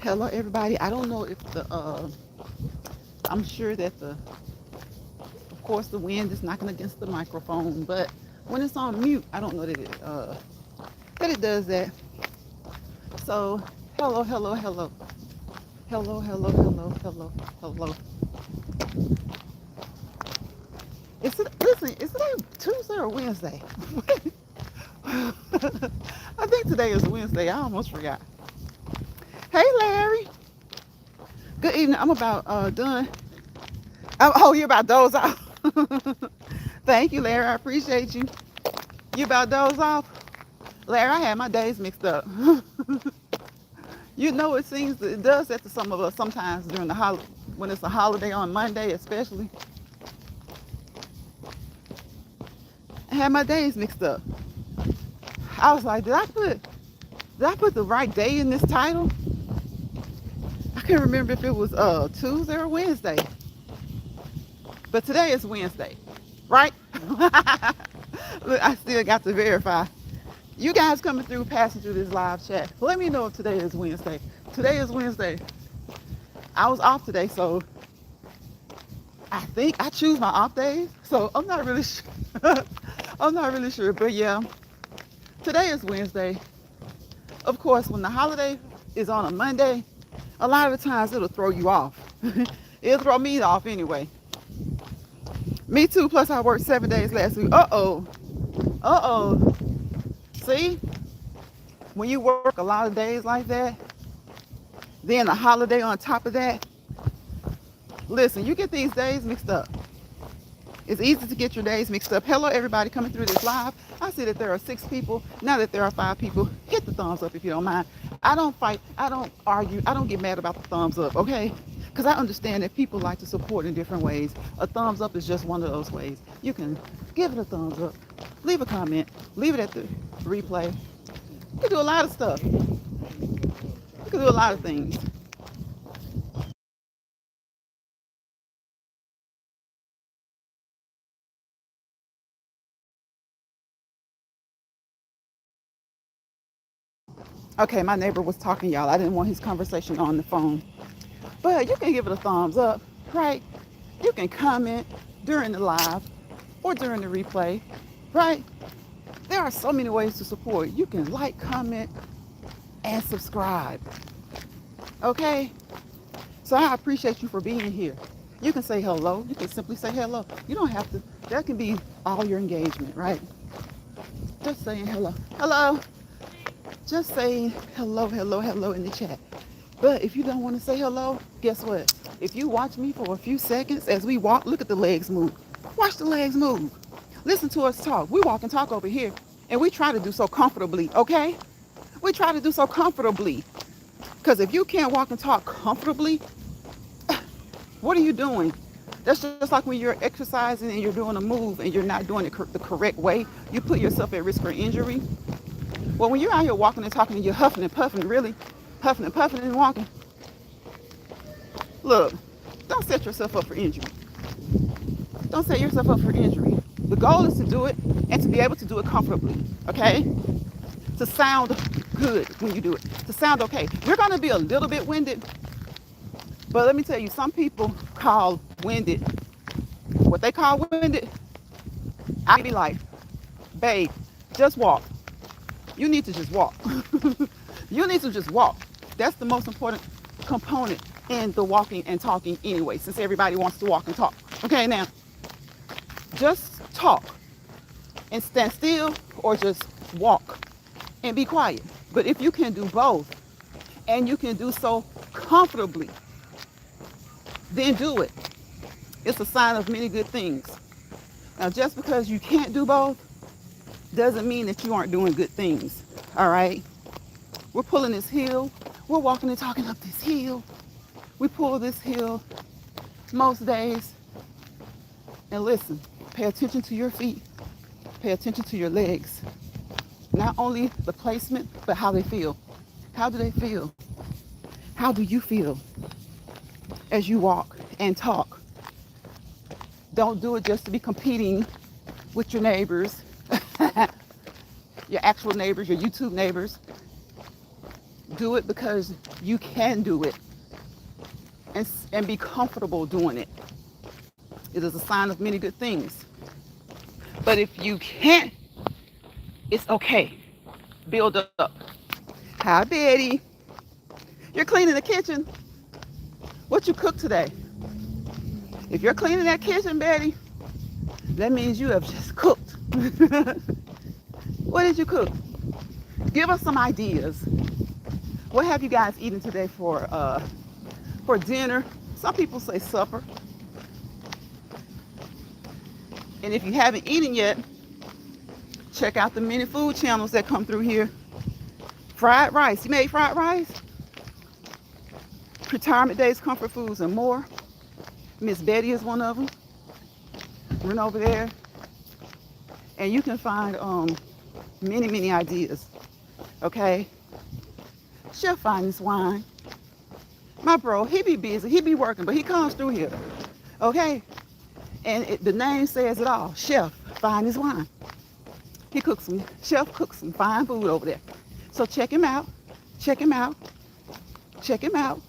Hello, everybody. I don't know if I'm sure that of course, the wind is knocking against the microphone, but when it's on mute, I don't know that it does that. So, hello, hello, hello, hello, hello, hello, hello, hello. Is today Tuesday or Wednesday? I think today is Wednesday. I almost forgot. Hey, Larry. Good evening. I'm about done. Oh, you're about doze off. Thank you, Larry. I appreciate you. You about doze off? Larry, I had my days mixed up. It does that to some of us sometimes during when it's a holiday on Monday, especially. I had my days mixed up. I was like, did I put the right day in this title? I can't remember if it was Tuesday or Wednesday. But today is Wednesday, right? Look, I still got to verify. You guys coming through, passing through this live chat. Let me know if today is Wednesday. Today is Wednesday. I was off today, so I think I choose my off days. So I'm not really sure. I'm not really sure, but yeah, today is Wednesday. Of course, when the holiday is on a Monday, a lot of the times it'll throw you off. It'll throw me off anyway. Me too, plus I worked 7 days last week. Uh-oh. Uh-oh. See? When you work a lot of days like that, then a holiday on top of that, listen, you get these days mixed up. It's easy to get your days mixed up. Hello, everybody coming through this live. I see that there are 6 people. Now that there are 5 people, hit the thumbs up if you don't mind. I don't fight. I don't argue. I don't get mad about the thumbs up, okay? Because I understand that people like to support in different ways. A thumbs up is just one of those ways. You can give it a thumbs up, leave a comment, leave it at the replay. You can do a lot of stuff. You can do a lot of things. Okay, my neighbor was talking, y'all. I didn't want his conversation on the phone. But you can give it a thumbs up, right? You can comment during the live or during the replay, right? There are so many ways to support. You can like, comment, and subscribe. Okay? So I appreciate you for being here. You can say hello. You can simply say hello. You don't have to. That can be all your engagement, right? Just saying hello. Hello. Just saying hello, hello, hello in the chat. But if you don't want to say hello, guess what? If you watch me for a few seconds as we walk, look at the legs move. Watch the legs move. Listen to us talk. We walk and talk over here, and we try to do so comfortably, okay? We try to do so comfortably. Because if you can't walk and talk comfortably, what are you doing? That's just like when you're exercising and you're doing a move and you're not doing it the correct way. You put yourself at risk for injury. Well, when you're out here walking and talking and you're huffing and puffing, really huffing and puffing and walking, look, don't set yourself up for injury. Don't set yourself up for injury. The goal is to do it and to be able to do it comfortably, okay? To sound good when you do it, to sound okay. We're going to be a little bit winded, but let me tell you, some people call winded what they call winded. I be like, babe, just walk. You need to just walk. You need to just walk. That's the most important component in the walking and talking anyway, since everybody wants to walk and talk. Okay, now, just talk and stand still or just walk and be quiet. But if you can do both and you can do so comfortably, then do it. It's a sign of many good things. Now, just because you can't do both doesn't mean that you aren't doing good things. All right? We're pulling this hill. We're walking and talking up this hill. We pull this hill most days. And listen, pay attention to your feet. Pay attention to your legs. Not only the placement, but how they feel. How do they feel? How do you feel as you walk and talk? Don't do it just to be competing with your neighbors, your actual neighbors, your YouTube neighbors. do it because you can do it and be comfortable doing it. It is a sign of many good things. But if you can't, it's okay. Build up. Hi, Betty. You're cleaning the kitchen. What you cooked today? If you're cleaning that kitchen, Betty, that means you have just cooked. What did you cook? Give us some ideas. What have you guys eaten today for dinner? Some people say supper. And if you haven't eaten yet, check out the many food channels that come through here. Fried rice. You made fried rice? Retirement Days, Comfort Foods, and more. Miss Betty is one of them. Run over there. And you can find many, many ideas. Okay? Chef Finest Wine. My bro, he be busy. He be working, but he comes through here. Okay? And the name says it all. Chef Finest Wine. Chef cooks some fine food over there. So check him out. Check him out. Check him out.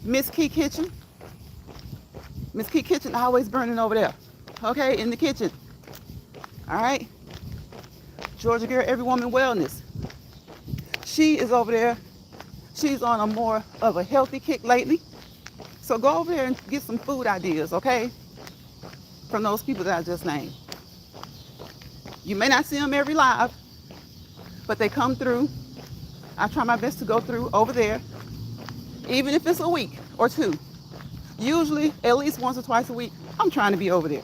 Miss Key Kitchen. Miss Key Kitchen always burning over there. Okay, in the kitchen. All right. Georgia Girl, Every Woman Wellness. She is over there. She's on a more of a healthy kick lately. So go over there and get some food ideas, okay? From those people that I just named. You may not see them every live, but they come through. I try my best to go through over there, even if it's a week or two. Usually, at least once or twice a week, I'm trying to be over there.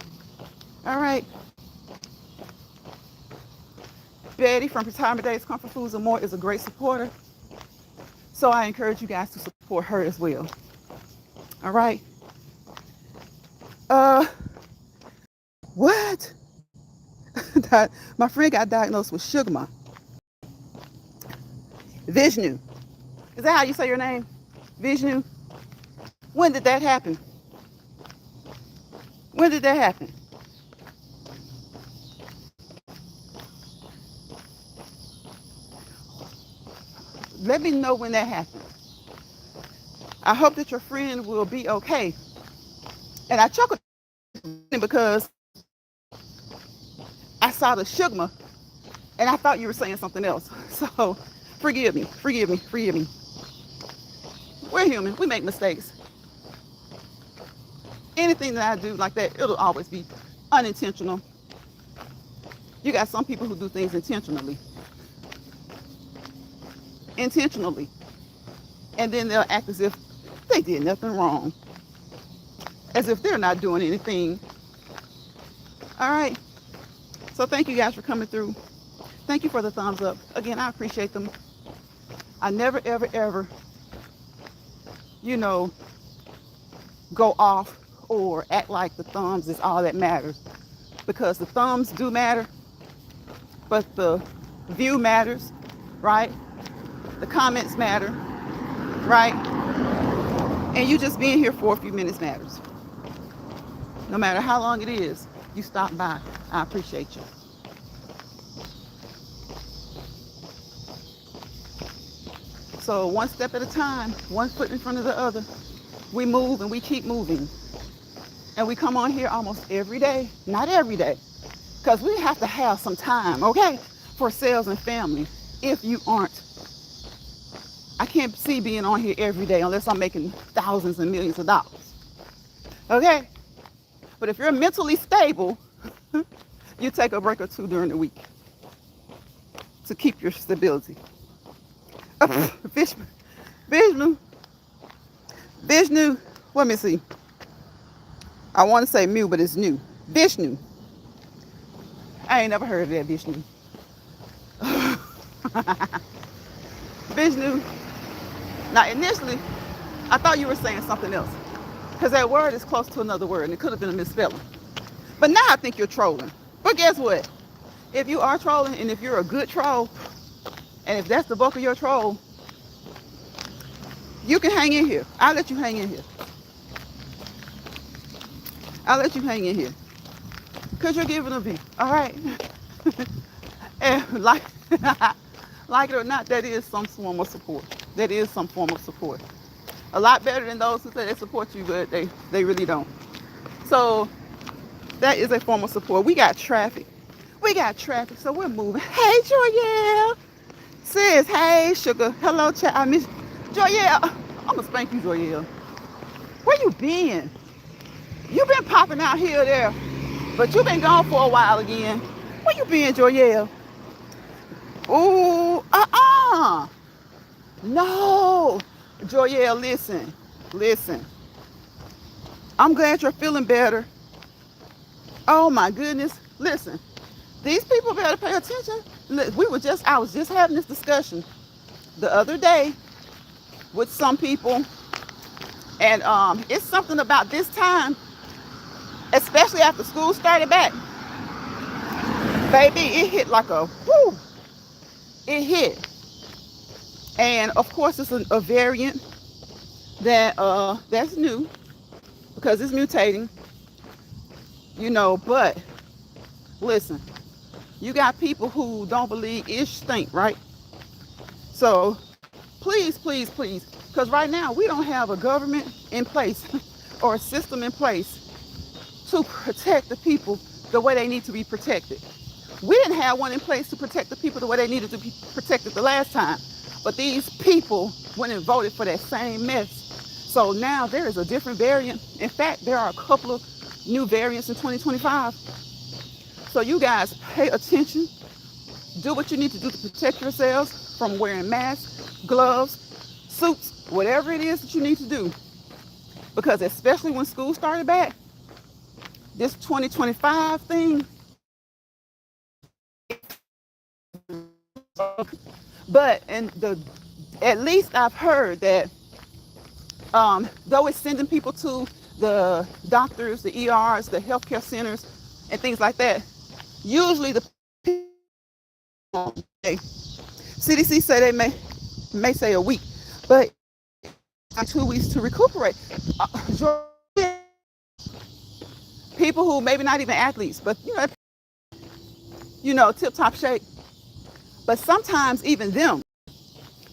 All right. Betty from Retirement Days, Comfort Foods, and More is a great supporter. So I encourage you guys to support her as well. All right. What? My friend got diagnosed with sugar. Vishnu. Is that how you say your name? Vishnu? When did that happen? When did that happen? Let me know when that happened. I hope that your friend will be okay. And I chuckled because I saw the sugar and I thought you were saying something else. So forgive me. We're human. We make mistakes. Anything that I do like that, it'll always be unintentional. You got some people who do things intentionally. And then they'll act as if they did nothing wrong. As if they're not doing anything. All right. So thank you guys for coming through. Thank you for the thumbs up. Again, I appreciate them. I never, ever, go off or act like the thumbs is all that matters. Because the thumbs do matter, but the view matters, right? The comments matter, right? And you just being here for a few minutes matters. No matter how long it is, you stop by. I appreciate you. So one step at a time, one foot in front of the other, we move and we keep moving. And we come on here almost every day. Not every day, because we have to have some time, okay, for sales and family. If you aren't, I can't see being on here every day unless I'm making thousands and millions of dollars. Okay? But if you're mentally stable, you take a break or two during the week to keep your stability. Vishnu. Let me see. I want to say Mew, but it's new. Vishnu. I ain't never heard of that, Vishnu. Vishnu. Now, initially, I thought you were saying something else. Because that word is close to another word, and it could have been a misspelling. But now I think you're trolling. But guess what? If you are trolling, and if you're a good troll, and if that's the bulk of your troll, you can hang in here. I'll let you hang in here. Because you're giving a view. All right? And Like it or not, that is some form of support. That is some form of support. A lot better than those who say they support you, but they really don't. So that is a form of support. We got traffic. We got traffic, so we're moving. Hey, Joyelle. Sis, hey, sugar. Hello, chat. I miss Joyelle. I'm gonna spank you, Joyelle. Where you been? You been popping out here or there, but you been gone for a while again. Where you been, Joyelle? Ooh, no. Joyelle, listen. I'm glad you're feeling better. Oh my goodness. Listen, these people better pay attention. I was just having this discussion the other day with some people, and it's something about this time, especially after school started back. Baby, it hit like a whoo. It hit. And of course it's a variant that's new because it's mutating, but listen, you got people who don't believe ish stink, right? So please, because right now we don't have a government in place or a system in place to protect the people the way they need to be protected. We didn't have one in place to protect the people the way they needed to be protected the last time. But these people went and voted for that same mess. So now there is a different variant. In fact, there are a couple of new variants in 2025. So you guys pay attention. Do what you need to do to protect yourselves from wearing masks, gloves, suits, whatever it is that you need to do. Because especially when school started back, this 2025 thing, but at least I've heard that though it's sending people to the doctors, the ERs, the healthcare centers, and things like that, usually the CDC say they may say a week, but 2 weeks to recuperate. People who maybe not even athletes, but tip-top shape. But sometimes even them,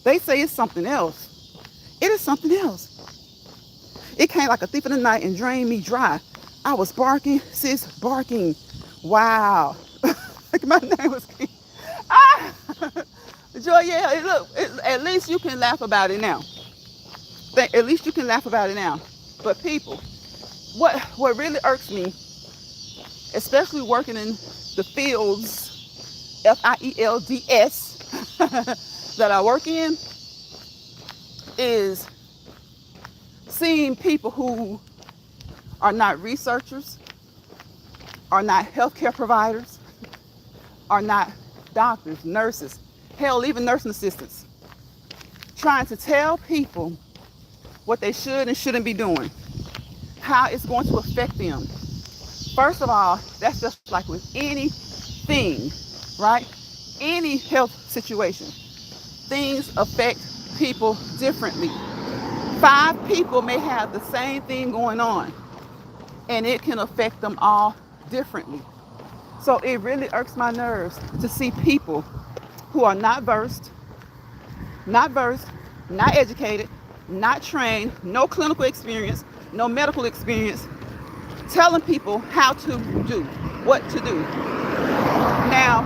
they say it's something else. It is something else. It came like a thief in the night and drained me dry. I was barking, sis, barking. Wow. Like my name was King. Joy, yeah, look, at least you can laugh about it now. At least you can laugh about it now. But people, what really irks me, especially working in the fields, FIELDS, that I work in, is seeing people who are not researchers, are not healthcare providers, are not doctors, nurses, hell, even nursing assistants, trying to tell people what they should and shouldn't be doing, how it's going to affect them. First of all, that's just like with anything, right? Any health situation, things affect people differently. 5 people may have the same thing going on, and it can affect them all differently. So it really irks my nerves to see people who are not versed, not educated, not trained, no clinical experience, no medical experience, telling people how to do, what to do. Now,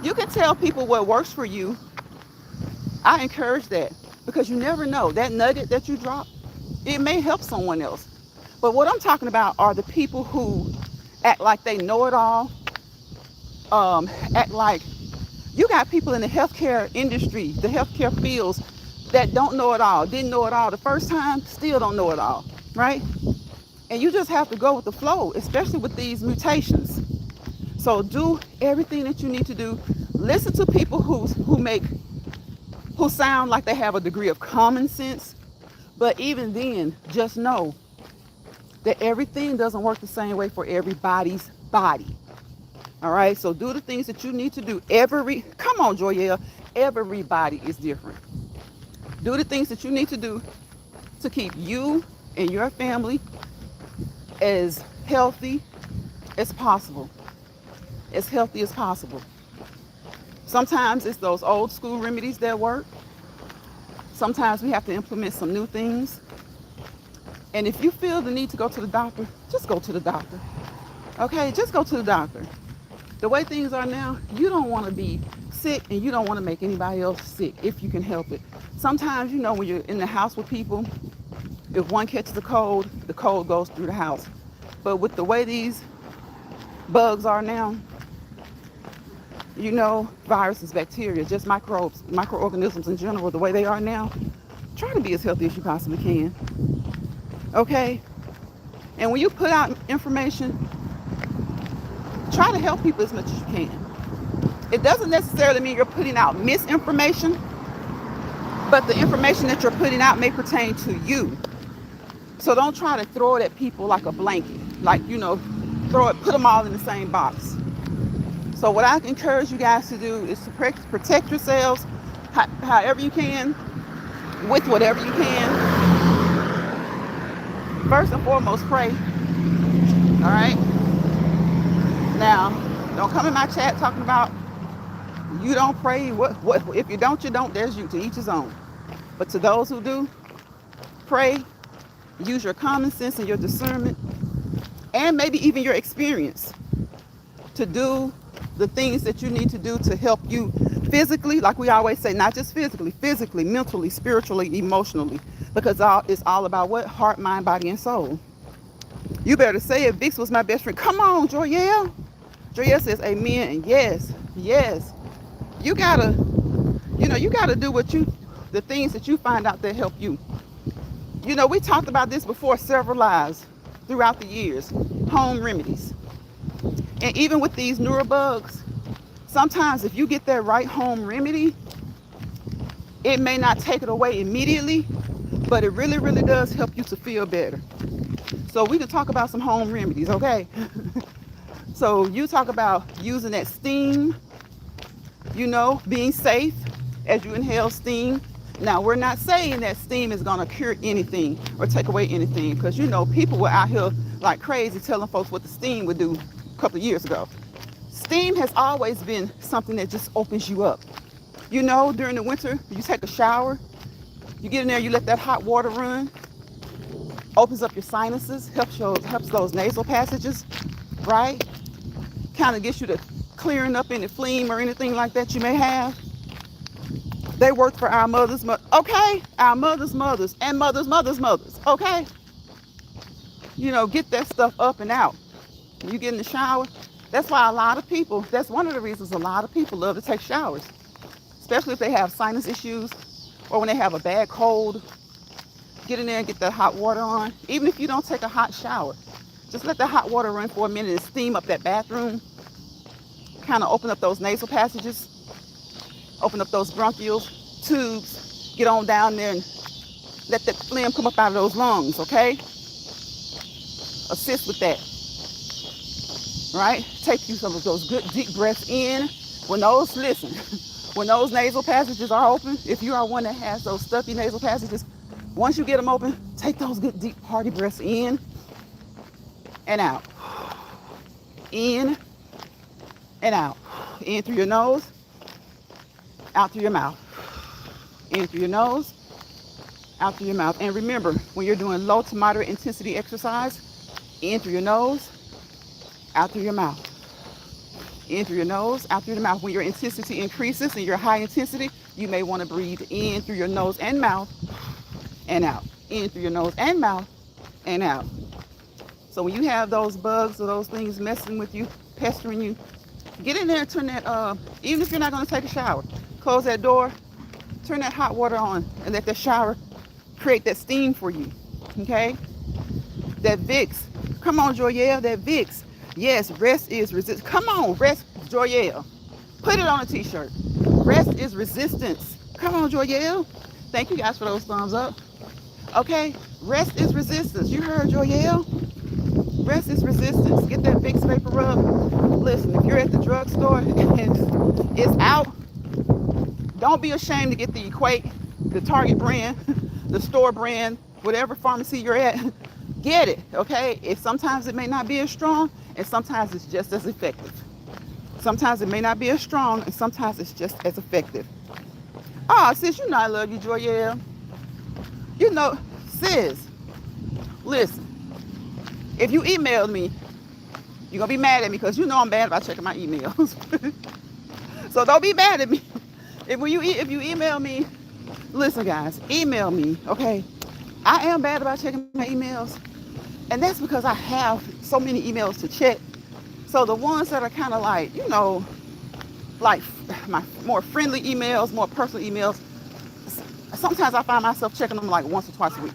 you can tell people what works for you. I encourage that because you never know. That nugget that you drop, it may help someone else. But what I'm talking about are the people who act like they know it all, act like you got people in the healthcare industry, the healthcare fields that don't know it all, didn't know it all the first time, still don't know it all, right? And you just have to go with the flow, especially with these mutations. So do everything that you need to do. Listen to people who sound like they have a degree of common sense. But even then, just know that everything doesn't work the same way for everybody's body. All right, so do the things that you need to do. Come on, Joyelle, everybody is different. Do the things that you need to do to keep you and your family as healthy as possible. As healthy as possible. Sometimes it's those old school remedies that work. Sometimes we have to implement some new things. And if you feel the need to go to the doctor, just go to the doctor. Okay, just go to the doctor. The way things are now, you don't want to be sick and you don't want to make anybody else sick if you can help it. Sometimes, when you're in the house with people, if one catches the cold goes through the house. But with the way these bugs are now, viruses, bacteria, just microbes, microorganisms in general, the way they are now, try to be as healthy as you possibly can. Okay? And when you put out information, try to help people as much as you can. It doesn't necessarily mean you're putting out misinformation, but the information that you're putting out may pertain to you. So don't try to throw it at people like a blanket, put them all in the same box. So what I encourage you guys to do is to protect yourselves however you can, with whatever you can. First and foremost, pray. All right? Now, don't come in my chat talking about you don't pray. What if you don't, you don't. There's you, to each his own. But to those who do, pray. Use your common sense and your discernment, and maybe even your experience to do the things that you need to do to help you physically, like we always say, not just physically, mentally, spiritually, emotionally, because it's all about what? Heart, mind, body, and soul. You better say it. Vix was my best friend. Come on, Joyelle. Joyelle says amen, and yes. You gotta do the things that you find out that help you. We talked about this before several lives throughout the years. Home remedies. And even with these neurobugs, sometimes if you get that right home remedy, it may not take it away immediately, but it really, really does help you to feel better. So we can talk about some home remedies, okay? So you talk about using that steam, being safe as you inhale steam. Now, we're not saying that steam is going to cure anything or take away anything, because, people were out here like crazy telling folks what the steam would do a couple of years ago. Steam has always been something that just opens you up. During the winter, you take a shower, you get in there, you let that hot water run, opens up your sinuses, helps those nasal passages, right? Kind of gets you to clearing up any phlegm or anything like that you may have. They worked for our mothers, okay? Our mothers' and mothers', okay? Get that stuff up and out. You get in the shower. That's why that's one of the reasons a lot of people love to take showers, especially if they have sinus issues or when they have a bad cold. Get in there and get that hot water on. Even if you don't take a hot shower, just let the hot water run for a minute and steam up that bathroom. Kind of open up those nasal passages. Open up those bronchial tubes, get on down there and let that phlegm come up out of those lungs, okay? Assist with that, right? Take you some of those good deep breaths in. When those nasal passages are open, if you are one that has those stuffy nasal passages, once you get them open, take those good deep hearty breaths in and out. In and out. In through your nose, out through your mouth. In through your nose, out through your mouth. And remember, when you're doing low to moderate intensity exercise, in through your nose, out through your mouth. In through your nose, out through your mouth. When your intensity increases and your high intensity, you may want to breathe in through your nose and mouth and out. In through your nose and mouth and out. So when you have those bugs or those things messing with you, pestering you, get in there and turn that, even if you're not going to take a shower, close that door, turn that hot water on, and let that shower create that steam for you, okay? That Vicks. Come on, Joyelle, that Vicks. Yes, rest is resistance. Come on, rest, Joyelle. Put it on a t-shirt. Rest is resistance. Come on, Joyelle. Thank you guys for those thumbs up. Okay, rest is resistance. You heard, Joyelle. Rest is resistance. Get that Vicks vapor rub. Listen, if you're at the drugstore and it's out, don't be ashamed to get the Equate, the Target brand, the store brand, whatever pharmacy you're at. Get it, okay? Sometimes it may not be as strong, and sometimes it's just as effective. Sometimes it may not be as strong, and sometimes it's just as effective. Oh, sis, you know I love you, Joy. Yeah. You know, sis, listen, if you emailed me, you're going to be mad at me because you know I'm bad about checking my emails. So don't be mad at me. If you email me, listen, guys, email me, okay? I am bad about checking my emails, and that's because I have so many emails to check. So the ones that are kind of like, like my more friendly emails, more personal emails, sometimes I find myself checking them like once or twice a week.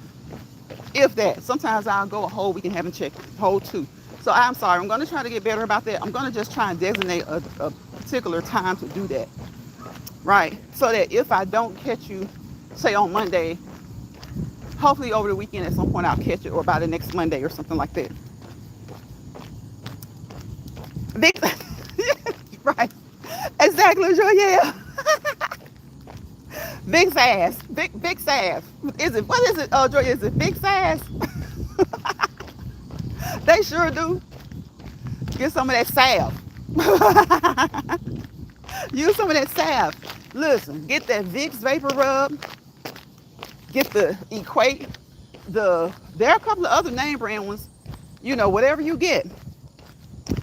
If that. Sometimes I'll go a whole week and haven't checked it, whole two. So I'm sorry. I'm going to try to get better about that. I'm going to just try and designate a particular time to do that, right? So that if I don't catch you, say on Monday, hopefully over the weekend at some point I'll catch it, or by the next Monday or something like that. Big, right? Exactly, Joy. Yeah. Big sass. Big sass. Is it? What is it? Oh, Joy, is it big sass? They sure do. Get some of that salve. Use some of that salve. Listen, get that Vicks Vapor Rub. Get the Equate. There are a couple of other name brand ones. Whatever you get.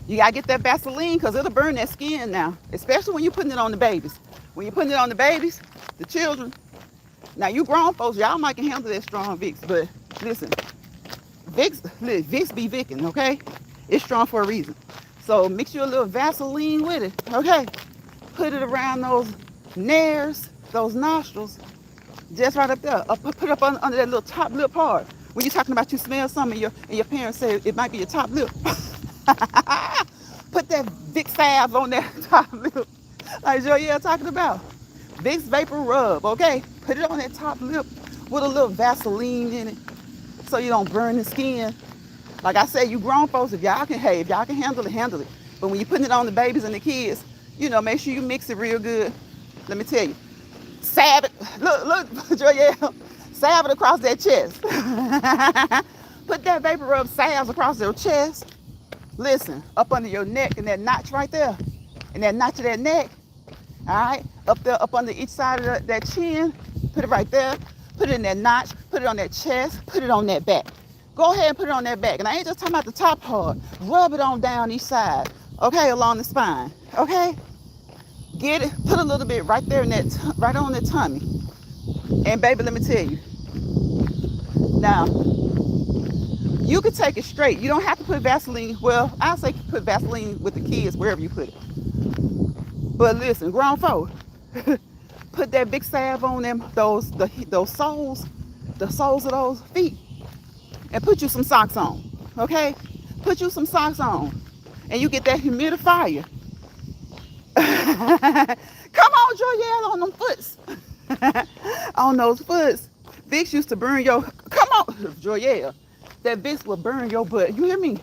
You gotta get that Vaseline because it'll burn that skin now, especially when you're putting it on the babies. When you're putting it on the babies, the children. Now you grown folks, y'all might can handle that strong Vicks, but listen, Vicks be Vicking, okay? It's strong for a reason. So mix you a little Vaseline with it, okay? Put it around those nares, those nostrils, just right up there. Put it up under that little top lip part. When you're talking about you smell something and your parents say it might be your top lip. Put that Vicks salve on that top lip. Like Joyelle talking about. Vicks Vapor Rub, okay? Put it on that top lip with a little Vaseline in it so you don't burn the skin. Like I said, you grown folks, if y'all can handle it, handle it. But when you're putting it on the babies and the kids, make sure you mix it real good. Let me tell you. Salve it. Look, Joyelle. Salve it across that chest. Put that Vapor Rub salves across your chest. Listen, up under your neck and that notch right there. And that notch of that neck. All right? Up there, up under each side of that chin. Put it right there. Put it in that notch. Put it on that chest. Put it on that back. Go ahead and put it on that back. And I ain't just talking about the top part. Rub it on down each side. Okay, along the spine. Okay? Get it. Put a little bit right there in that, right on the tummy. And baby, let me tell you. Now, you could take it straight. You don't have to put Vaseline. Well, I'll say put Vaseline with the kids wherever you put it. But listen, grown folk, put that big salve on them, those soles, the soles of those feet, and put you some socks on. Okay? Put you some socks on, and you get that humidifier. Come on, Joyelle, on them foots. On those foots. Vicks used to burn your. Come on, Joyelle. That Vicks will burn your butt. You hear me?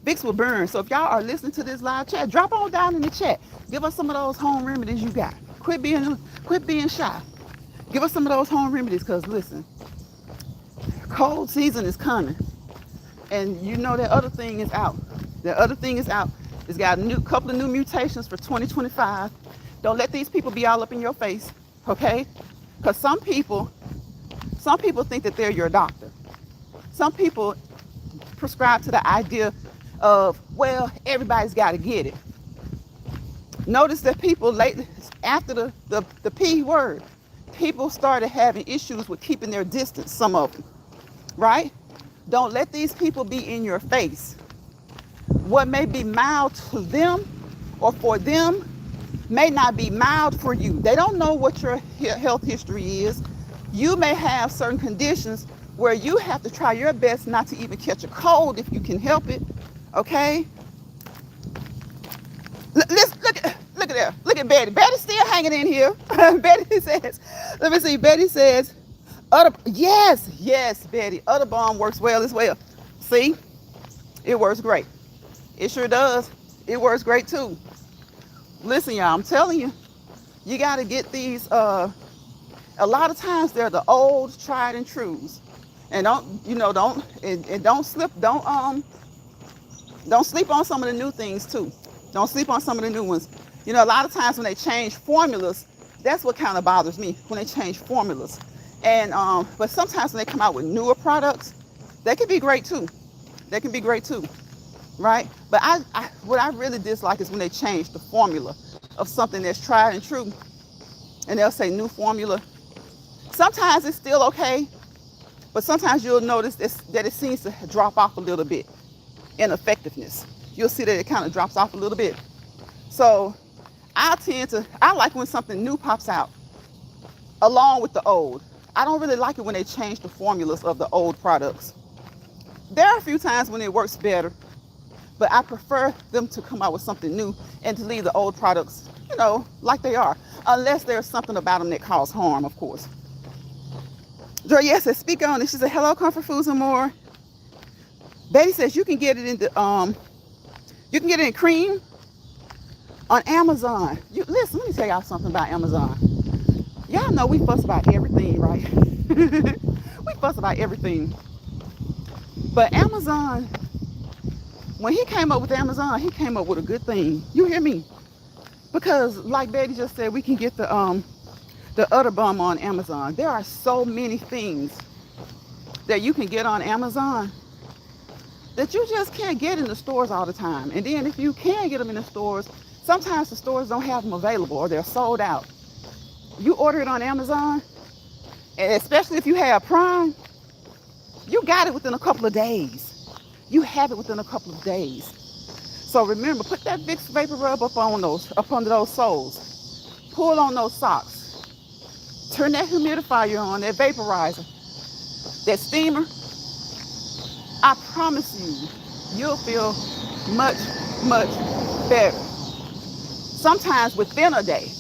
Vicks will burn. So if y'all are listening to this live chat, drop on down in the chat. Give us some of those home remedies you got. Quit being shy. Give us some of those home remedies, because listen, cold season is coming. And that other thing is out. The other thing is out. It's got a couple of new mutations for 2025. Don't let these people be all up in your face, okay? Because some people think that they're your doctor. Some people prescribe to the idea of, well, everybody's got to get it. Notice that people lately, after the P word, people started having issues with keeping their distance, some of them, right? Don't let these people be in your face. What may be mild to them or for them may not be mild for you. They don't know what your health history is. You may have certain conditions where you have to try your best not to even catch a cold if you can help it, okay? Look at there. Look at Betty. Betty's still hanging in here. Betty says, let me see. Betty says, yes, Betty. Other balm works well as well. See? It works great. It sure does. It works great too. Listen, y'all, I'm telling you, you got to get these, a lot of times they're the old tried and trues. And don't sleep on some of the new things too. Don't sleep on some of the new ones. You know, a lot of times when they change formulas, that's what kind of bothers me, when they change formulas. And but sometimes when they come out with newer products, they can be great too. They can be great too, right? But what I really dislike is when they change the formula of something that's tried and true, and they'll say new formula. Sometimes it's still okay, but sometimes you'll notice that it seems to drop off a little bit in effectiveness. You'll see that it kind of drops off a little bit. So I like when something new pops out along with the old. I don't really like it when they change the formulas of the old products. There are a few times when it works better, but I prefer them to come out with something new and to leave the old products, you know, like they are, unless there's something about them that cause harm, of course. Joyette says, speak on it. She said, hello, comfort foods and more. Betty says you can get it in cream on Amazon. Listen, let me tell y'all something about Amazon. Y'all know we fuss about everything, right? We fuss about everything. But Amazon, when he came up with Amazon, he came up with a good thing. You hear me? Because like Betty just said, we can get the other bum on Amazon. There are so many things that you can get on Amazon that you just can't get in the stores all the time. And then if you can get them in the stores, sometimes the stores don't have them available or they're sold out. You order it on Amazon, and especially if you have Prime, you got it within a couple of days. You have it within a couple of days. So remember, put that Vicks Vapor Rub up under those soles. Pull on those socks. Turn that humidifier on, that vaporizer, that steamer. I promise you, you'll feel much, much better. Sometimes within a day,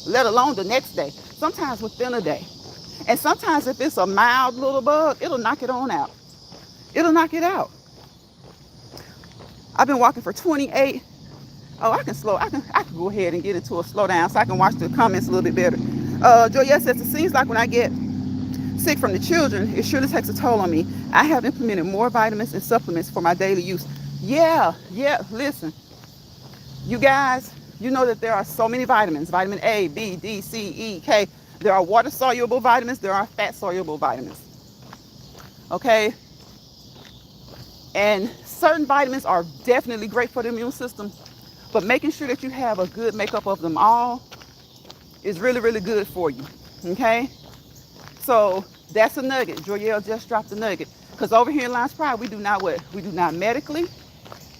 let alone the next day. Sometimes within a day. And sometimes if it's a mild little bug, it'll knock it on out. It'll knock it out. I've been walking for 28. Oh, I can go ahead and get into a slow down so I can watch the comments a little bit better. Joyette says, it seems like when I get sick from the children, it surely takes a toll on me. I have implemented more vitamins and supplements for my daily use. Yeah, listen. You guys, you know that there are so many vitamins. Vitamin A, B, D, C, E, K. There are water-soluble vitamins. There are fat-soluble vitamins. Okay? And certain vitamins are definitely great for the immune system. But making sure that you have a good makeup of them all is really, really good for you. Okay? So that's a nugget. Joyelle just dropped a nugget. Because over here in Lions Pride, we do not what? We do not medically,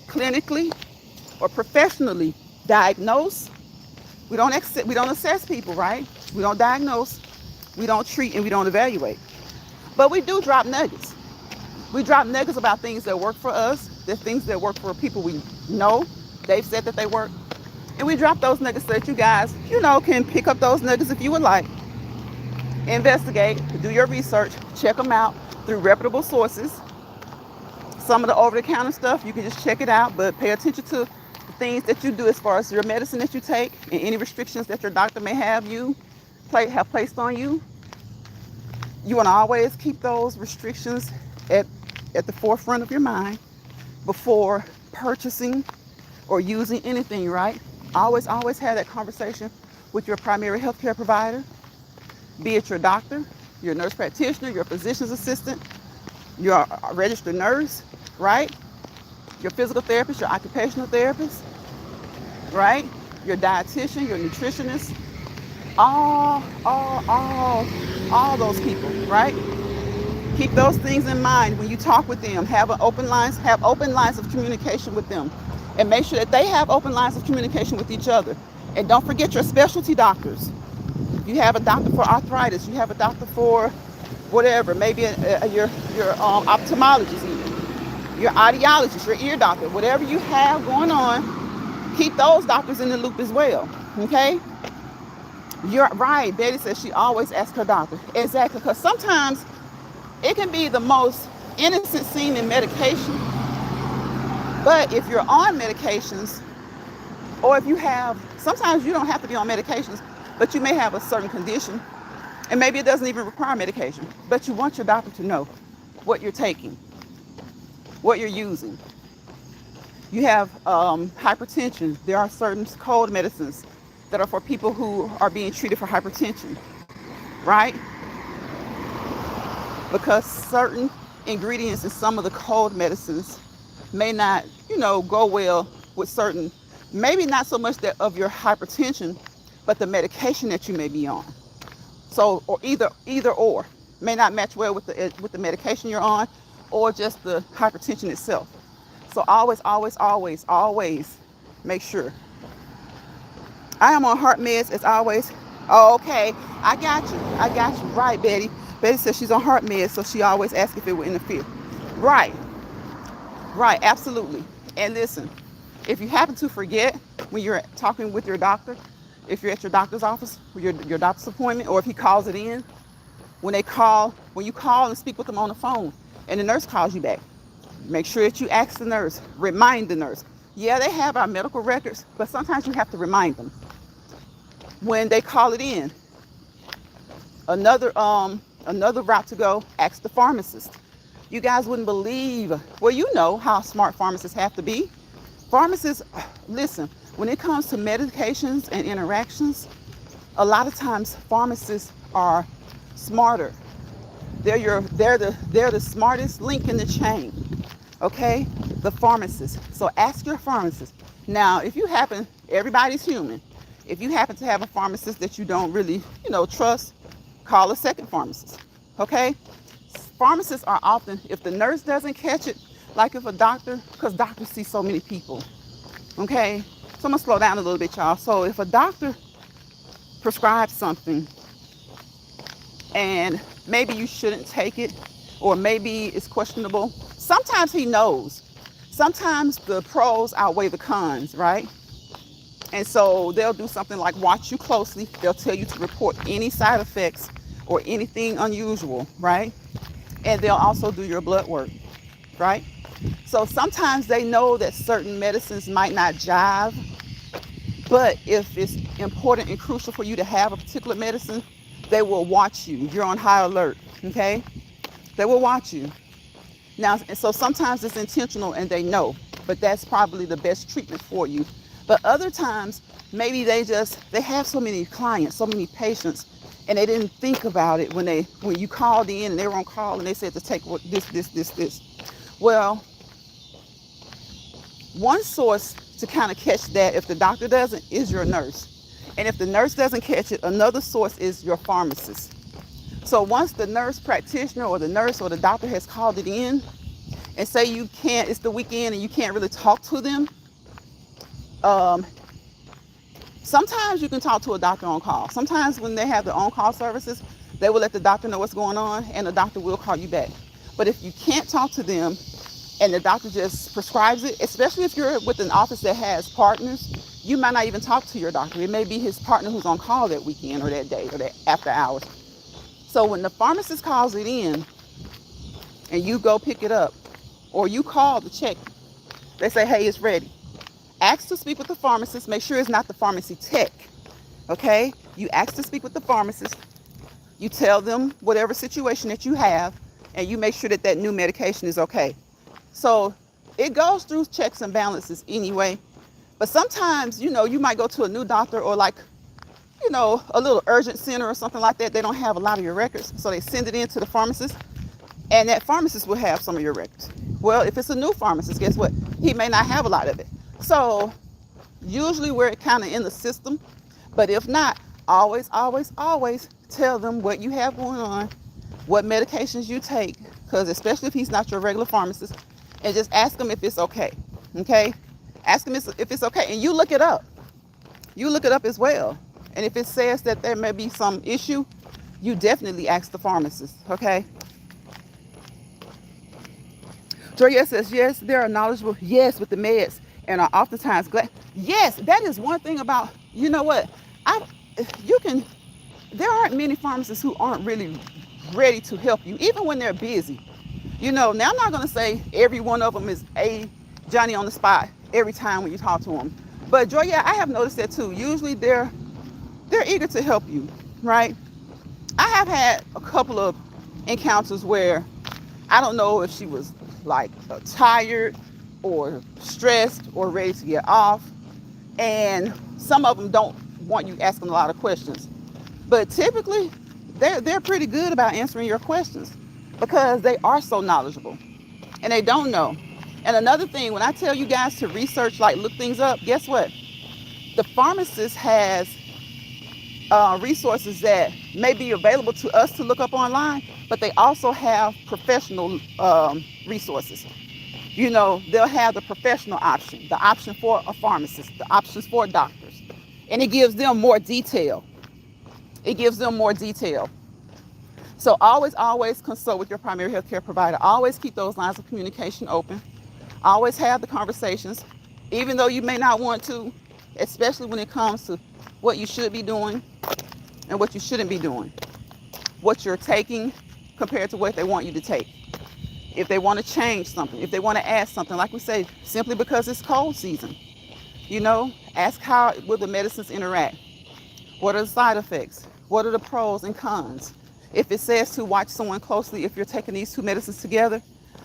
clinically, or professionally diagnose. We don't assess people, right? We don't diagnose, we don't treat, and we don't evaluate. But we do drop nuggets. We drop nuggets about things that work for us, the things that work for people we know. They've said that they work. And we drop those nuggets so that you guys, can pick up those nuggets if you would like. Investigate, do your research, check them out through reputable sources. Some of the over-the-counter stuff, you can just check it out, but pay attention to the things that you do as far as your medicine that you take and any restrictions that your doctor may have placed on you. You want to always keep those restrictions at the forefront of your mind before purchasing or using anything, right? Always have that conversation with your primary healthcare provider, be it your doctor, your nurse practitioner, your physician's assistant, your registered nurse, right? Your physical therapist, your occupational therapist, right? Your dietitian, your nutritionist, all those people, right? Keep those things in mind when you talk with them. Have open lines of communication with them, and make sure that they have open lines of communication with each other. And don't forget your specialty doctors. You have a doctor for arthritis. You have a doctor for whatever, maybe your ophthalmologist, even your audiologist, your ear doctor, whatever you have going on. Keep those doctors in the loop as well. Okay. You're right. Betty says she always asks her doctor. Exactly, because sometimes it can be the most innocent seeming medication, but if you're on medications, or if you have, sometimes you don't have to be on medications, but you may have a certain condition, and maybe it doesn't even require medication, but you want your doctor to know what you're taking, what you're using. You have hypertension. There are certain cold medicines that are for people who are being treated for hypertension, right? Because certain ingredients in some of the cold medicines may not, go well with certain, maybe not so much that of your hypertension, but the medication that you may be on. So, or either or may not match well with the medication you're on, or just the hypertension itself. So always, always, always, always make sure. I am on heart meds as always. Oh, okay, I got you. I got you. Right, Betty. Betty says she's on heart meds, so she always asks if it would interfere. Right, right, absolutely. And listen, if you happen to forget when you're talking with your doctor, if you're at your doctor's office, or your doctor's appointment, or if he calls it in, when you call and speak with them on the phone, and the nurse calls you back, make sure that you ask the nurse, remind the nurse. Yeah, they have our medical records, but sometimes you have to remind them. When they call it in, another route to go, ask the pharmacist. You guys wouldn't believe, well, you know how smart pharmacists have to be. Pharmacists, listen, when it comes to medications and interactions, a lot of times pharmacists are smarter. They're the smartest link in the chain. Okay, the pharmacist. So ask your pharmacist. Now, if you happen, everybody's human. If you happen to have a pharmacist that you don't really, trust, call a second pharmacist. Okay, pharmacists are often, if the nurse doesn't catch it, like if a doctor, because doctors see so many people. Okay, so I'm gonna slow down a little bit, y'all. So if a doctor prescribes something and maybe you shouldn't take it, or maybe it's questionable, sometimes he knows. Sometimes the pros outweigh the cons, right? And so they'll do something like watch you closely. They'll tell you to report any side effects or anything unusual, right? And they'll also do your blood work, right? So sometimes they know that certain medicines might not jive, but if it's important and crucial for you to have a particular medicine, they will watch you. You're on high alert, okay? They will watch you. Now, so sometimes it's intentional and they know, but that's probably the best treatment for you. But other times, maybe they have so many clients, so many patients, and they didn't think about it when you called in and they were on call and they said to take this. Well, one source to kind of catch that, if the doctor doesn't, is your nurse. And if the nurse doesn't catch it, another source is your pharmacist. So once the nurse practitioner or the nurse or the doctor has called it in, and say it's the weekend and you can't really talk to them, sometimes you can talk to a doctor on call. Sometimes when they have their on-call services, they will let the doctor know what's going on and the doctor will call you back. But if you can't talk to them and the doctor just prescribes it, especially if you're with an office that has partners, you might not even talk to your doctor. It may be his partner who's on call that weekend or that day or that after hours. So when the pharmacist calls it in and you go pick it up or you call to check, they say, hey, it's ready. Ask to speak with the pharmacist. Make sure it's not the pharmacy tech, okay? You ask to speak with the pharmacist. You tell them whatever situation that you have, and you make sure that new medication is okay. So it goes through checks and balances anyway. But sometimes, you might go to a new doctor or a little urgent center or something like that. They don't have a lot of your records. So they send it in to the pharmacist, and that pharmacist will have some of your records. Well, if it's a new pharmacist, guess what? He may not have a lot of it. So usually we're kind of in the system, but if not, always, always, always tell them what you have going on, what medications you take, because especially if he's not your regular pharmacist, and just ask him if it's okay, okay? Ask him if it's okay, and you look it up. You look it up as well. And if it says that there may be some issue, you definitely ask the pharmacist, okay? Joya says, yes, they are knowledgeable, yes, with the meds, and are oftentimes glad. Yes, that is one thing about, you know what? There aren't many pharmacists who aren't really ready to help you, even when they're busy. Now I'm not going to say every one of them is a Johnny on the spot every time when you talk to them. But Joya, I have noticed that too. Usually they're eager to help you, right? I have had a couple of encounters where I don't know if she was like tired or stressed or ready to get off. And some of them don't want you asking a lot of questions. But typically, they're pretty good about answering your questions because they are so knowledgeable and they don't know. And another thing, when I tell you guys to research, like look things up, guess what? The pharmacist has resources that may be available to us to look up online, but they also have professional resources. You know, they'll have the professional option, the option for a pharmacist, the options for doctors, and it gives them more detail. It gives them more detail. So always consult with your primary health care provider. Always keep those lines of communication open. Always have the conversations, even though you may not want to, especially when it comes to what you should be doing and what you shouldn't be doing, what you're taking compared to what they want you to take. If they want to change something, if they want to add something, like we say, simply because it's cold season, you know, ask how will the medicines interact? What are the side effects? What are the pros and cons? If it says to watch someone closely if you're taking these two medicines together,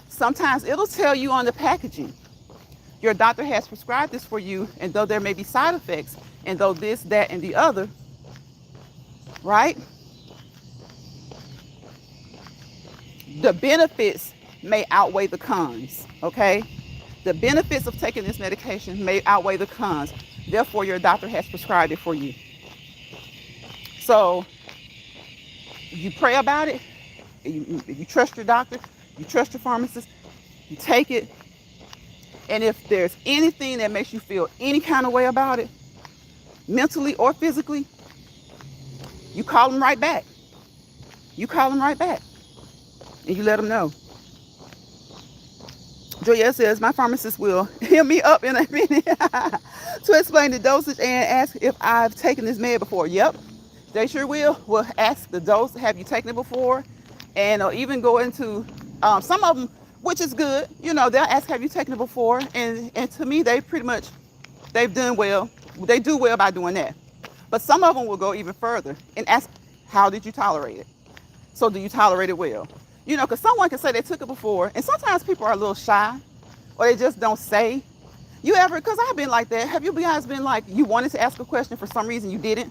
sometimes it'll tell you on the packaging, your doctor has prescribed this for you, and though there may be side effects, and though this, that, and the other, right? The benefits may outweigh the cons, okay? The benefits of taking this medication may outweigh the cons. Therefore, your doctor has prescribed it for you. So you pray about it, you trust your doctor, you trust your pharmacist, you take it, and if there's anything that makes you feel any kind of way about it, mentally or physically, you call them right back. You call them right back, and you let them know. Joya says, my pharmacist will hit me up in a minute to explain the dosage and ask if I've taken this med before. Yep, they sure will. We'll ask the dose, have you taken it before? And they'll even go into, some of them, which is good, you know, they'll ask, have you taken it before? And to me, they've done well. They do well by doing that. But some of them will go even further and ask, how did you tolerate it? So do you tolerate it well? You know, because someone can say they took it before, and sometimes people are a little shy, or they just don't say. You ever, because I've been like that, have you guys been like, you wanted to ask a question, for some reason you didn't?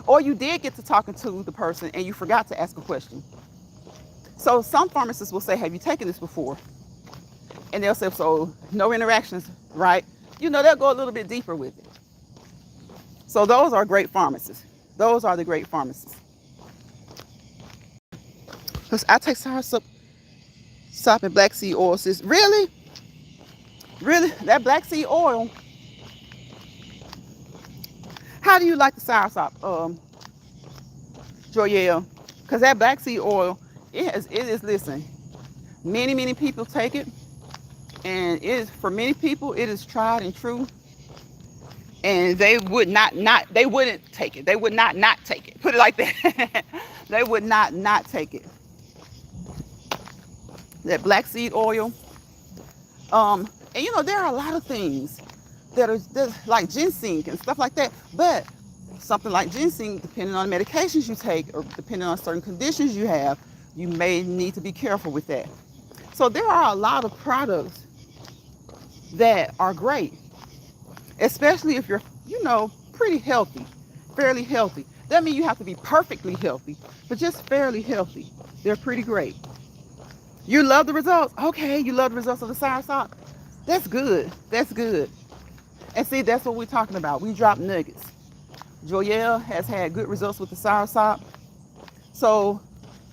Or you did get to talking to the person and you forgot to ask a question. So some pharmacists will say, have you taken this before? And they'll say, so no interactions, right? You know, they'll go a little bit deeper with it. So those are great pharmacists. Those are the great pharmacists. I take soursop and black seed oil. Sis, really? Really? That black seed oil? How do you like the soursop, Joyelle? Because that black seed oil, it is, listen, many people take it. And it is, for many people, it is tried and true. And they would they wouldn't take it. They would not take it. Put it like that. They would not take it. That black seed oil. And you know, there are a lot of things that are like ginseng and stuff like that. But something like ginseng, depending on the medications you take or depending on certain conditions you have, you may need to be careful with that. So there are a lot of products that are great, especially if you're, you know, pretty healthy, fairly healthy. That means you have to be perfectly healthy, but just fairly healthy. They're pretty great. You love the results? Okay, you love the results of the soursop? That's good. That's good. And see, that's what we're talking about. We drop nuggets. Joyelle has had good results with the soursop. So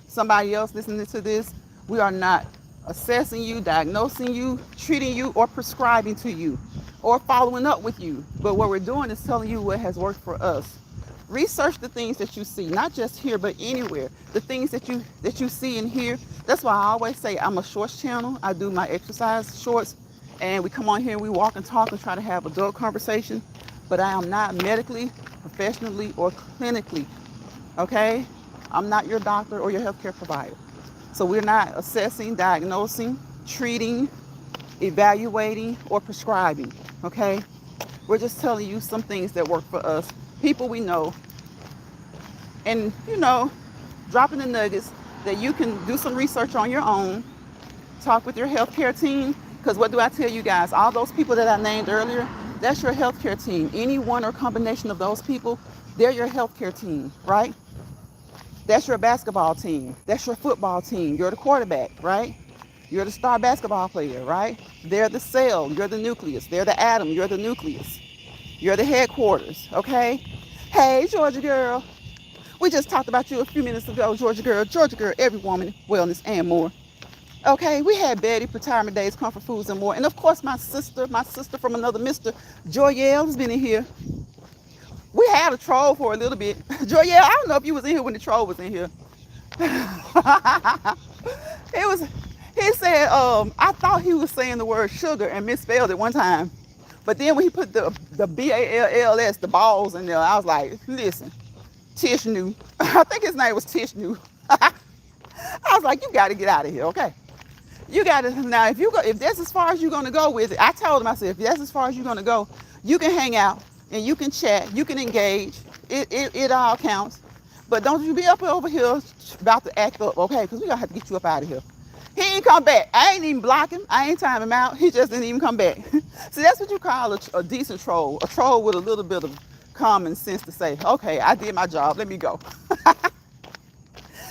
somebody else listening to this, we are not assessing you, diagnosing you, treating you, or prescribing to you, or following up with you. But what we're doing is telling you what has worked for us. Research the things that you see, not just here, but anywhere. The things that you see and hear. That's why I always say I'm a shorts channel. I do my exercise shorts, and we come on here and we walk and talk and try to have adult conversation. But I am not medically, professionally, or clinically, okay? I'm not your doctor or your healthcare provider. So we're not assessing, diagnosing, treating, evaluating, or prescribing, okay? We're just telling you some things that work for us, people we know, and, you know, dropping the nuggets that you can do some research on your own, talk with your healthcare team, Because what do I tell you guys? All those people that I named earlier, that's your healthcare team. Any one or combination of those people, they're your healthcare team, right? That's your basketball team. That's your football team. You're the quarterback, right? You're the star basketball player, right? They're the cell. You're the nucleus. They're the atom. You're the nucleus. You're the headquarters, okay? Hey, Georgia girl. We just talked about you a few minutes ago, Georgia girl. Georgia girl, every woman, wellness, and more. Okay, we had Betty, Retirement Days, Comfort Foods, and more. And of course, my sister from another Mr. Joyelle has been in here. We had a troll for a little bit. Joyelle, I don't know if you was in here when the troll was in here. It was, he said, I thought he was saying the word sugar and misspelled it one time. But then when he put the B-A-L-L-S, the balls in there, I was like, listen, Tishnu. I think his name was Tishnu. I was like, you got to get out of here, okay? You got to, now if that's as far as you're going to go with it, I told him, I said, if that's as far as you're going to go, you can hang out and you can chat, you can engage. It all counts. But don't you be up over here about to act up, okay? Because we going to have to get you up out of here. He ain't come back. I ain't even block him. I ain't time him out. He just didn't even come back. See, that's what you call a decent troll. A troll with a little bit of common sense to say, okay, I did my job. Let me go.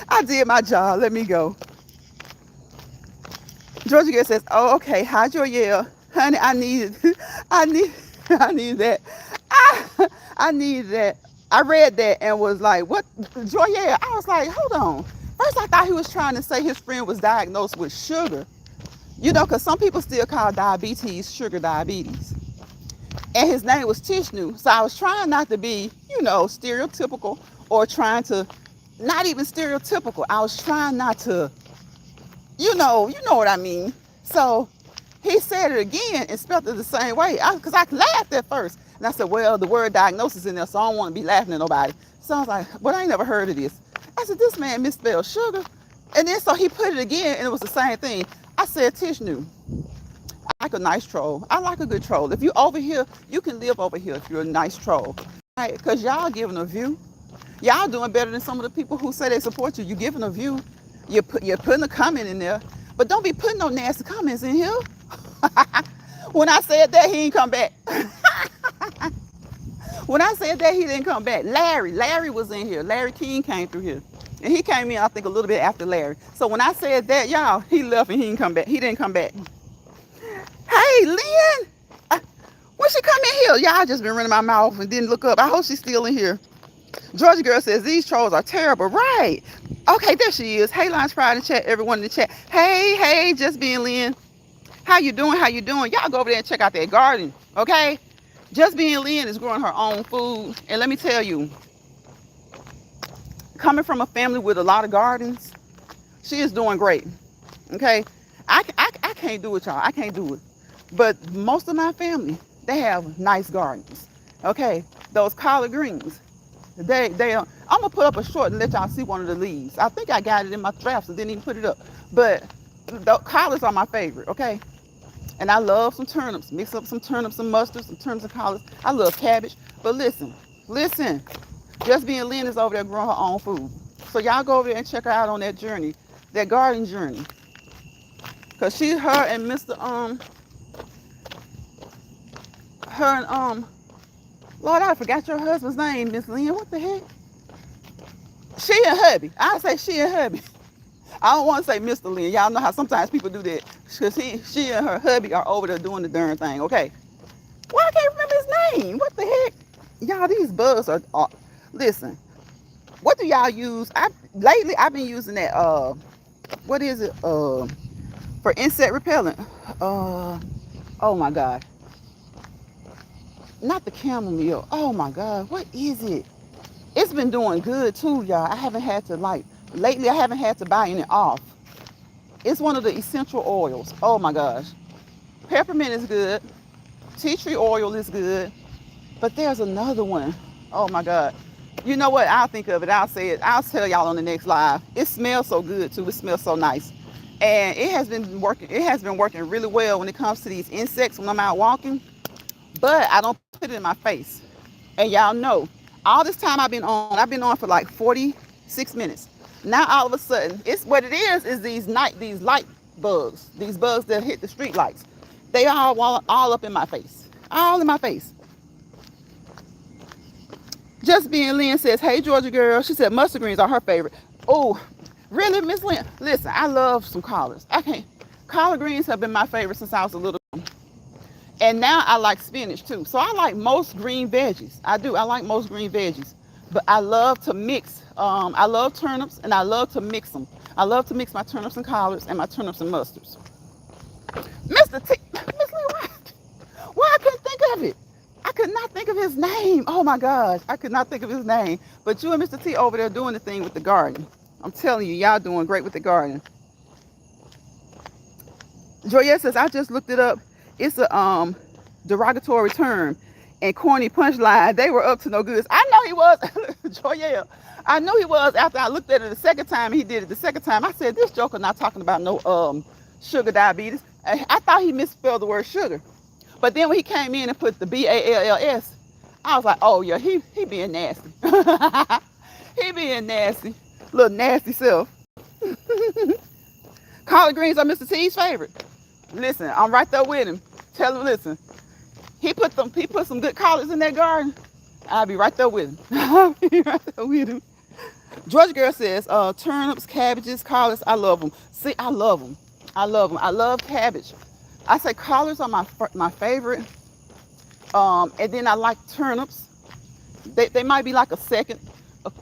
I did my job. Let me go. Georgia girl says, oh, okay. Hi, Joyelle. Honey, I need that. I need that. I read that and was like, what? Joyelle, I was like, hold on. First, I thought he was trying to say his friend was diagnosed with sugar. You know, because some people still call diabetes sugar diabetes. And his name was Tishnu. So I was trying not to be, stereotypical or trying to, not even stereotypical. I was trying not to, you know what I mean. So he said it again and spelled it the same way. Because I laughed at first. And I said, well, the word diagnosis in there, so I don't want to be laughing at nobody. So I was like, but I ain't never heard of this. I said, this man misspelled sugar. And then so he put it again and it was the same thing. I said, Tishnu, I like a nice troll. I like a good troll. If you over here, you can live over here if you're a nice troll. Right? Because y'all giving a view. Y'all doing better than some of the people who say they support you. You're giving a view. You're putting a comment in there. But don't be putting no nasty comments in here. When I said that, he ain't come back. When I said that, he didn't come back. Larry was in here. Larry King came through here. And he came in, I think, a little bit after Larry. So when I said that, y'all, he left and he didn't come back. He didn't come back. Hey, Lynn. When she come in here? Y'all just been running my mouth and didn't look up. I hope she's still in here. Georgia girl says, these trolls are terrible. Right. Okay, there she is. Hey, Lines Pride in the chat. Everyone in the chat. Hey, just being Lynn. How you doing? Y'all go over there and check out that garden, okay? Just being Lynn is growing her own food. And let me tell you, coming from a family with a lot of gardens, she is doing great, okay? I can't do it, y'all. I can't do it. But most of my family, they have nice gardens, okay? Those collard greens, I'm going to put up a short and let y'all see one of the leaves. I think I got it in my drafts and didn't even put it up. But the collards are my favorite, okay? And I love some turnips. Mix up some turnips, some mustard, some turnips and collards. I love cabbage. But listen. Just being Lynn is over there growing her own food. So y'all go over there and check her out on that journey, that garden journey. Cause her and Mr. Lord, I forgot your husband's name, Miss Lynn. What the heck? She and hubby. I say she and hubby. I don't want to say Mr. Lynn. Y'all know how sometimes people do that. Because she and her hubby are over there doing the darn thing, okay? Why I can't remember his name? What the heck? Y'all, these bugs are listen. What do y'all use? Lately, I've been using that, what is it? For insect repellent. Oh my God. Not the chamomile. Oh my God. What is it? It's been doing good too, y'all. I haven't had to lately I haven't had to buy any off. It's one of the essential oils. Oh my gosh. Peppermint is good. Tea tree oil is good. But there's another one. Oh my God. You know what? I'll think of it. I'll say it. I'll tell y'all on the next live. It smells so good too. It smells so nice. And it has been working really well when it comes to these insects when I'm out walking. But I don't put it in my face. And y'all know, all this time I've been on for like 46 minutes. Now all of a sudden, it's what it is these light bugs, these bugs that hit the street lights. They all up in my face. All in my face. Just being Lynn says, hey, Georgia girl. She said mustard greens are her favorite. Oh, really, Miss Lynn? Listen, I love some collards. I can't. Collard greens have been my favorite since I was a little. And now I like spinach too. So I like most green veggies. I do. I like most green veggies. But I love to mix. I love turnips and I love to mix them. I love to mix my turnips and collards and my turnips and mustards. Mr. T, Miss Lee, why I couldn't think of it? I could not think of his name. Oh my gosh, I could not think of his name. But you and Mr. T over there doing the thing with the garden. I'm telling you, y'all doing great with the garden. Joyette says, I just looked it up. It's a derogatory term and corny punchline. They were up to no goods. I know he was. Joyelle, I knew he was after I looked at it the second time. He did it the second time. I said, this joker not talking about no sugar diabetes. I thought he misspelled the word sugar. But then when he came in and put the BALLS, I was like, oh yeah, he being nasty. He being nasty. Little nasty self. Collard greens are Mr. T's favorite. Listen, I'm right there with him. Tell him, listen. He put some good collards in that garden. I'll be right there with him. I'll be right there with him. Georgia girl says, turnips, cabbages, collards, I love them. See, I love them. I love them. I love cabbage. I say collards are my favorite. And then I like turnips. They might be like a second.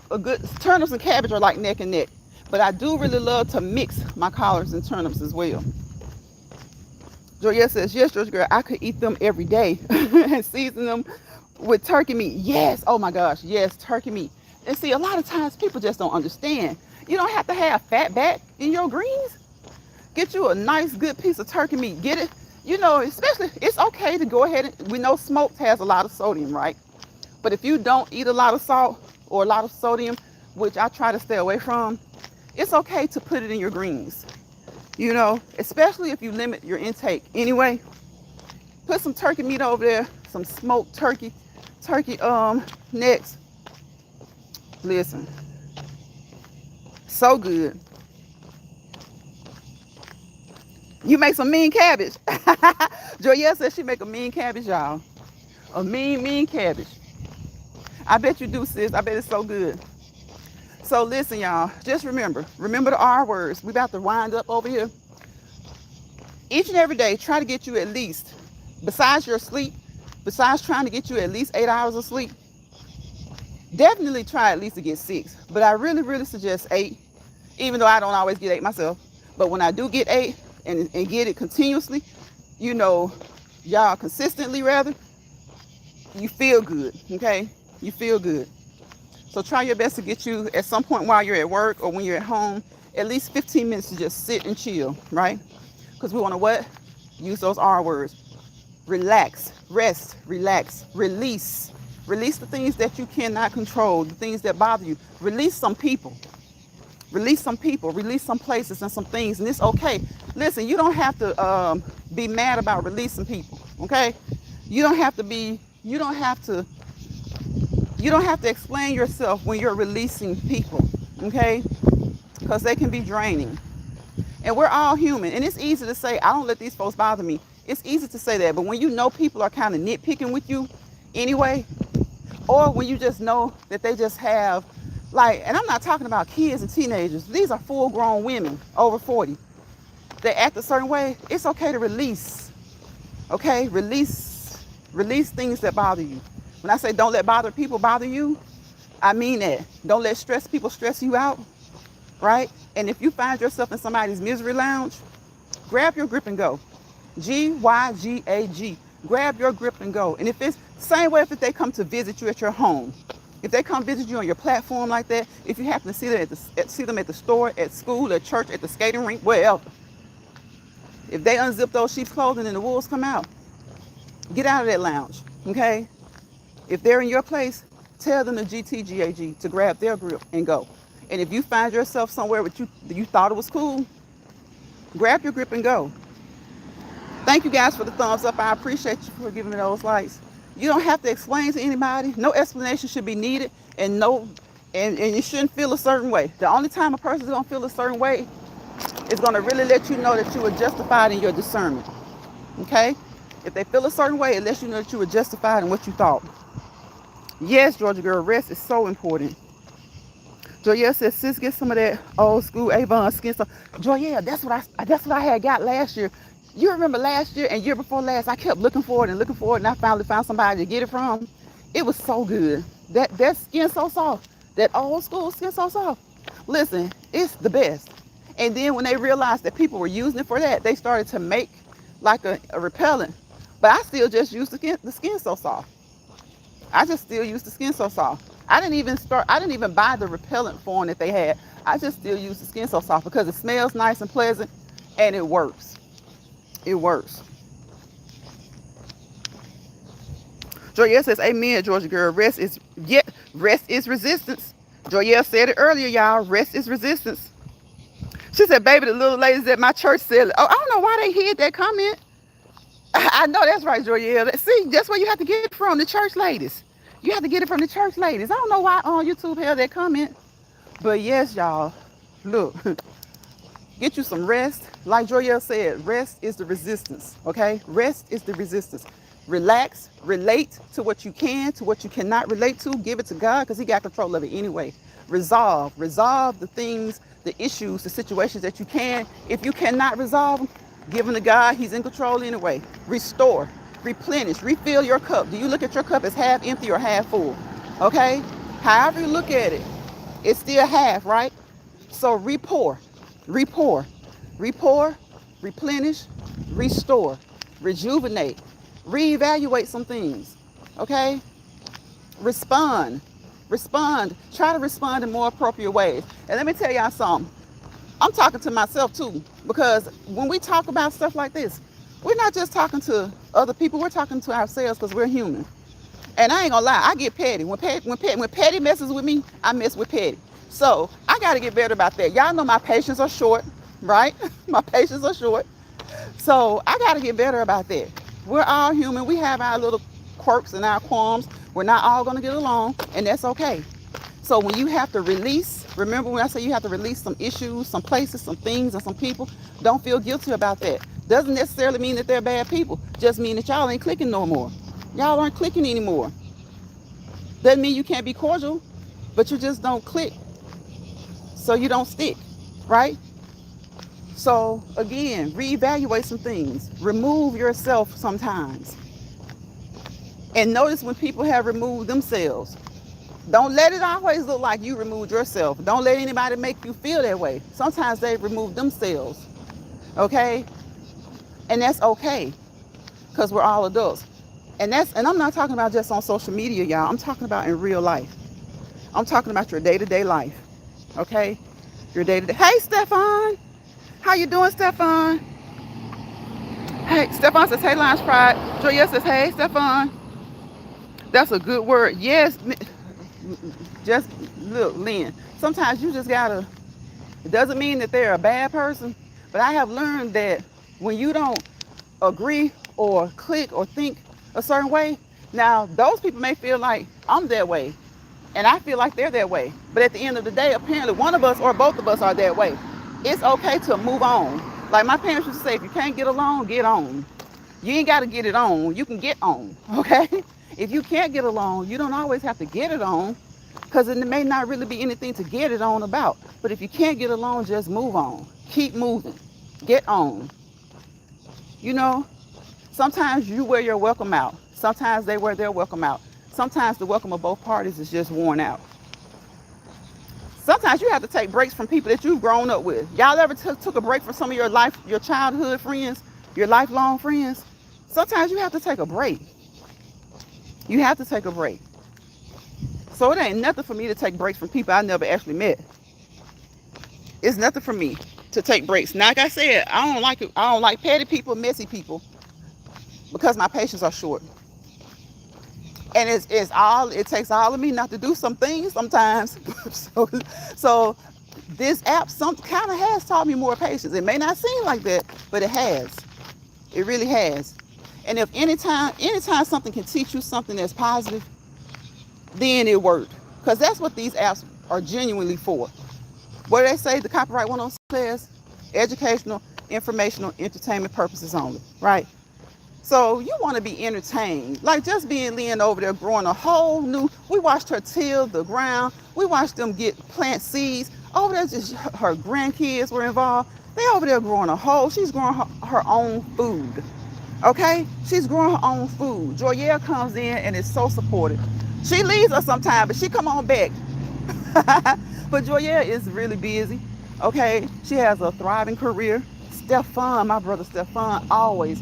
A good turnips and cabbage are like neck and neck. But I do really love to mix my collards and turnips as well. Joyette says, yes, Georgia girl, I could eat them every day and season them with turkey meat. Yes, oh my gosh, yes, turkey meat. And see, a lot of times people just don't understand. You don't have to have fat back in your greens. Get you a nice, good piece of turkey meat. Get it, you know, especially, it's okay to go ahead and, we know smoked has a lot of sodium, right? But if you don't eat a lot of salt or a lot of sodium, which I try to stay away from, it's okay to put it in your greens. You know, especially if you limit your intake. Anyway, put some turkey meat over there, some smoked turkey necks. Listen, so good. You make some mean cabbage. Joyelle says she make a mean cabbage, y'all. A mean cabbage. I bet you do, sis. I bet it's so good. So listen, y'all, just remember the R words. We about to wind up over here. Each and every day, try to get you at least, besides your sleep, besides trying to get you at least 8 hours of sleep, definitely try at least to get 6. But I really, really suggest 8, even though I don't always get 8 myself. But when I do get 8 and get it continuously, you know, y'all consistently rather, you feel good, okay? You feel good. So try your best to get you at some point while you're at work or when you're at home, at least 15 minutes to just sit and chill, right? Because we want to what? Use those R words. Relax, rest, relax, release. Release the things that you cannot control, the things that bother you. Release some people. Release some people, release some places and some things, and it's okay. Listen, you don't have to be mad about releasing people, okay? You don't have to explain yourself when you're releasing people, okay? Because they can be draining. And we're all human. And it's easy to say, I don't let these folks bother me. It's easy to say that. But when you know people are kind of nitpicking with you anyway, or when you just know that they just have, like, and I'm not talking about kids and teenagers. These are full-grown women over 40. They act a certain way. It's okay to release, okay? Release things that bother you. When I say don't let people bother you, I mean that. Don't let people stress you out, right? And if you find yourself in somebody's misery lounge, grab your grip and go. GYGAG. Grab your grip and go. And if it's the same way if they come to visit you at your home, if they come visit you on your platform like that, if you happen to see them at the store, at school, at church, at the skating rink, wherever, if they unzip those sheep's clothing and the wolves come out, get out of that lounge, okay? If they're in your place, tell them to GTGAG, to grab their grip and go. And if you find yourself somewhere that you thought it was cool, grab your grip and go. Thank you guys for the thumbs up. I appreciate you for giving me those likes. You don't have to explain to anybody. No explanation should be needed, and you shouldn't feel a certain way. The only time a person is going to feel a certain way is going to really let you know that you are justified in your discernment. Okay? If they feel a certain way, it lets you know that you were justified in what you thought. Yes, Georgia girl, rest is so important. Joyelle says, sis, get some of that old school Avon skin stuff. Joyelle, that's what I had got last year. You remember last year and year before last, I kept looking for it, and I finally found somebody to get it from. It was so good. That skin so soft. That old school skin so soft. Listen, it's the best. And then when they realized that people were using it for that, they started to make like a repellent. But I still just use the skin so soft. I just still use the skin so soft. I didn't even buy the repellent form that they had. I just still use the skin so soft because it smells nice and pleasant and it works. It works. Joyelle says, amen, Georgia girl. Rest is resistance. Joyelle said it earlier, y'all. Rest is resistance. She said, baby, the little ladies at my church said, oh, I don't know why they hid that comment. I know that's right, Joyelle. See, that's where you have to get it from, the church ladies. You have to get it from the church ladies. I don't know why on YouTube held that comment. But yes, y'all, look, get you some rest. Like Joyelle said, rest is the resistance, okay? Rest is the resistance. Relax, relate to what you can, to what you cannot relate to. Give it to God because he got control of it anyway. Resolve the things, the issues, the situations that you can. If you cannot resolve them, give them to God. He's in control anyway. Restore, replenish, refill your cup. Do you look at your cup as half empty or half full? Okay? However you look at it, it's still half, right? So repour, repour, replenish, restore, rejuvenate, reevaluate some things. Okay? Respond. Try to respond in more appropriate ways. And let me tell y'all something. I'm talking to myself too, because when we talk about stuff like this, we're not just talking to other people, we're talking to ourselves because we're human. And I ain't gonna lie, I get petty. When petty messes with me, I mess with petty. So I gotta get better about that. Y'all know my patience are short, right? My patience are short. So I gotta get better about that. We're all human. We have our little quirks and our qualms. We're not all gonna get along, and that's okay. So when you have to release, remember when I say you have to release some issues, some places, some things, and some people, don't feel guilty about that. Doesn't necessarily mean that they're bad people. Just mean that y'all ain't clicking no more. Y'all aren't clicking anymore. Doesn't mean you can't be cordial, but you just don't click. So you don't stick, right? So again, reevaluate some things. Remove yourself sometimes. And notice when people have removed themselves. Don't let it always look like you removed yourself. Don't let anybody make you feel that way. Sometimes they remove themselves. Okay? And that's okay. Because we're all adults. And I'm not talking about just on social media, y'all. I'm talking about in real life. I'm talking about your day-to-day life. Okay? Your day-to-day. Hey, Stefan. How you doing, Stefan? Hey, Stefan says, hey, Lunch Pride. Joyelle says, hey, Stefan. That's a good word. Yes. Just look, Lynn. Sometimes you just gotta. It doesn't mean that they're a bad person, but I have learned that when you don't agree or click or think a certain way, now those people may feel like I'm that way, and I feel like they're that way. But at the end of the day, apparently one of us or both of us are that way. It's okay to move on. Like my parents used to say, if you can't get along, get on. You ain't got to get it on. You can get on, okay? If you can't get along, you don't always have to get it on, because it may not really be anything to get it on about. But if you can't get along, just move on. Keep moving. Get on. You know, sometimes you wear your welcome out. Sometimes they wear their welcome out. Sometimes the welcome of both parties is just worn out. Sometimes you have to take breaks from people that you've grown up with. Y'all ever took a break from some of your childhood friends, your lifelong friends? Sometimes you have to take a break. You have to take a break. So it ain't nothing for me to take breaks from people I never actually met. It's nothing for me to take breaks. Now, like I said, I don't like petty people, messy people, because my patience are short. And it takes all of me not to do some things sometimes. so this app kind of has taught me more patience. It may not seem like that, but it has. It really has. And if anytime something can teach you something that's positive, then it worked. Because that's what these apps are genuinely for. What do they say? The copyright 106 says educational, informational, entertainment purposes only, right? So you want to be entertained. Like just being Lynn over there growing a whole new, we watched her till the ground. We watched them plant seeds. Over there, just her grandkids were involved. They over there growing a whole, she's growing her own food. Okay? She's growing her own food. Joyelle comes in and is so supportive. She leaves us sometimes, but she come on back. But Joyelle is really busy. Okay? She has a thriving career. Stefan, my brother Stefan, always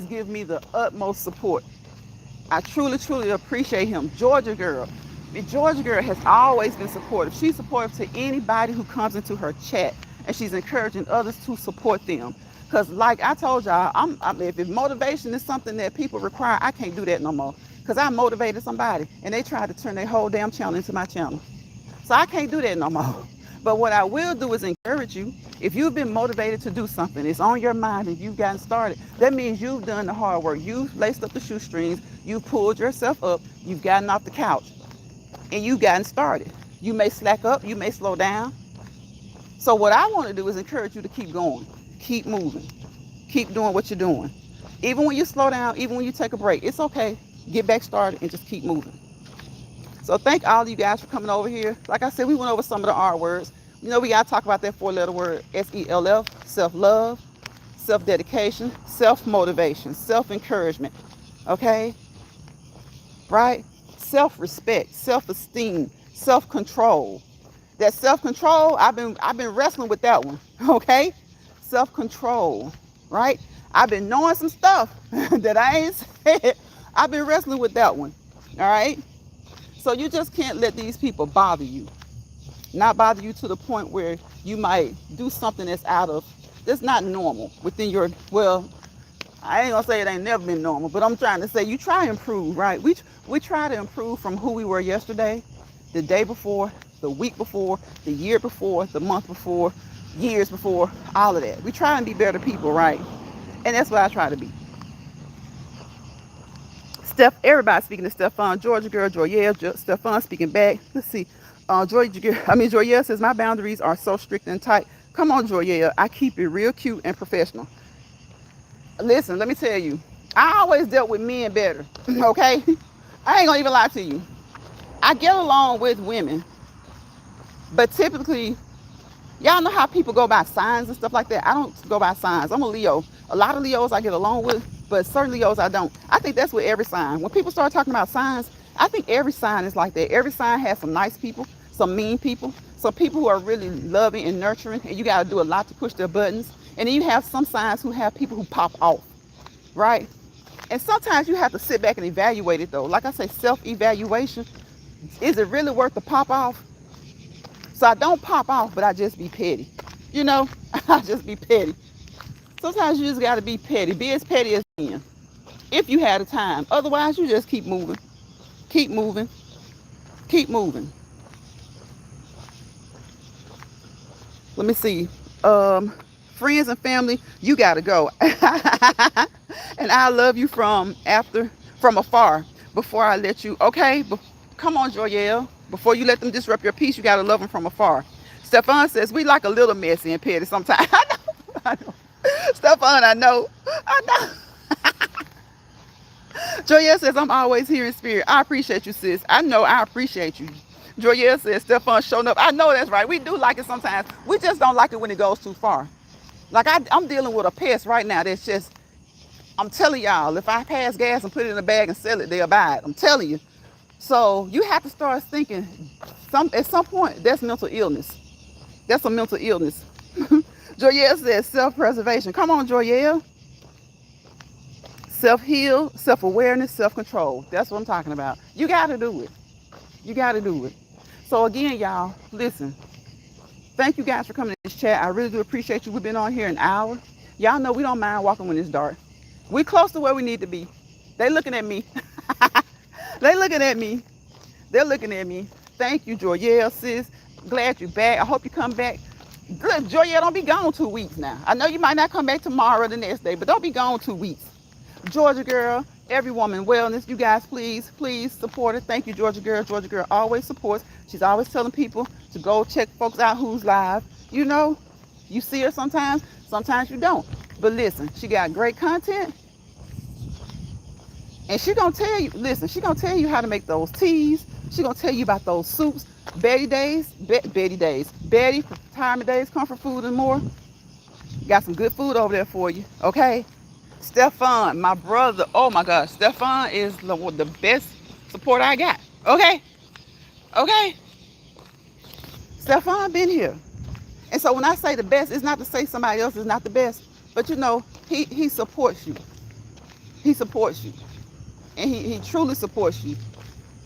give me the utmost support. I truly appreciate him. Georgia girl. The Georgia girl has always been supportive. She's supportive to anybody who comes into her chat, and she's encouraging others to support them. Because like I told y'all, if motivation is something that people require, I can't do that no more. Because I motivated somebody, and they tried to turn their whole damn channel into my channel. So I can't do that no more. But what I will do is encourage you. If you've been motivated to do something, it's on your mind and you've gotten started, that means you've done the hard work. You've laced up the shoestrings, you've pulled yourself up, you've gotten off the couch, and you've gotten started. You may slack up, you may slow down. So what I want to do is encourage you to keep going, keep moving, keep doing what you're doing. Even when you slow down, even when you take a break, it's okay. Get back started and just keep moving. So thank all of you guys for coming over here. Like I said, we went over some of the R words. You know, we got to talk about that 4-letter word, SELF, self-love, self-dedication, self-motivation, self-encouragement, okay? Right? Self-respect, self-esteem, self-control. That self-control, I've been wrestling with that one, okay? Self-control, right? I've been knowing some stuff that I ain't said. I've been wrestling with that one, all right? So you just can't let these people bother you. Not bother you to the point where you might do something that's not normal within your, well, I ain't gonna say it ain't never been normal, but I'm trying to say you try to improve, right? We try to improve from who we were yesterday, the day before, the week before, the year before, the month before, years before, all of that. We try and be better people, right? And that's what I try to be. Everybody speaking to Stefan, Georgia girl, Joyelle, Stefan speaking back. Let's see. Joyelle says, my boundaries are so strict and tight. Come on, Joyelle. I keep it real cute and professional. Listen, let me tell you. I always dealt with men better, okay? I ain't gonna even lie to you. I get along with women, but typically, y'all know how people go by signs and stuff like that? I don't go by signs. I'm a Leo. A lot of Leos I get along with, but certain Leos I don't. I think that's with every sign. When people start talking about signs, I think every sign is like that. Every sign has some nice people, some mean people, some people who are really loving and nurturing, and you got to do a lot to push their buttons. And then you have some signs who have people who pop off, right? And sometimes you have to sit back and evaluate it, though. Like I say, self-evaluation. Is it really worth the pop off? So I don't pop off, but I just be petty. You know, I just be petty. Sometimes you just got to be petty. Be as petty as you can, if you had the time. Otherwise, you just keep moving. Keep moving. Keep moving. Let me see. Friends and family, you got to go. And I love you from afar, before I let you. Okay? Come on, Joyelle. Before you let them disrupt your peace, you got to love them from afar. Stefan says, we like a little messy and petty sometimes. I know. Stefan, I know. Joyelle says, I'm always here in spirit. I appreciate you, sis. I know I appreciate you. Joyelle says, Stefan showing up. I know that's right. We do like it sometimes. We just don't like it when it goes too far. Like I'm dealing with a pest right now that's just, I'm telling y'all, if I pass gas and put it in a bag and sell it, they'll buy it. I'm telling you. So you have to start thinking, at some point, that's mental illness. That's a mental illness. Joyelle says self-preservation. Come on, Joyelle. Self-heal, self-awareness, self-control. That's what I'm talking about. You got to do it. You got to do it. So again, y'all, listen. Thank you guys for coming to this chat. I really do appreciate you. We've been on here an hour. Y'all know we don't mind walking when it's dark. We're close to where we need to be. They looking at me. They looking at me. They're looking at me. Thank you, Joyelle, sis. Glad you're back. I hope you come back. Good, Joyelle, don't be gone 2 weeks now. I know you might not come back tomorrow or the next day, but don't be gone 2 weeks. Georgia girl, every woman wellness. You guys, please support her. Thank you, Georgia girl. Georgia girl always supports. She's always telling people to go check folks out who's live. You know, you see her sometimes you don't. But listen, she got great content. And she gonna tell you, listen, she gonna tell you how to make those teas. She gonna tell you about those soups. Betty for retirement days, comfort food and more. Got some good food over there for you, okay? Stefan, my brother, oh my gosh, Stefan is the best support I got, okay? Okay? Stefan been here. And so when I say the best, it's not to say somebody else is not the best, but you know, he supports you. He supports you. And he truly supports you.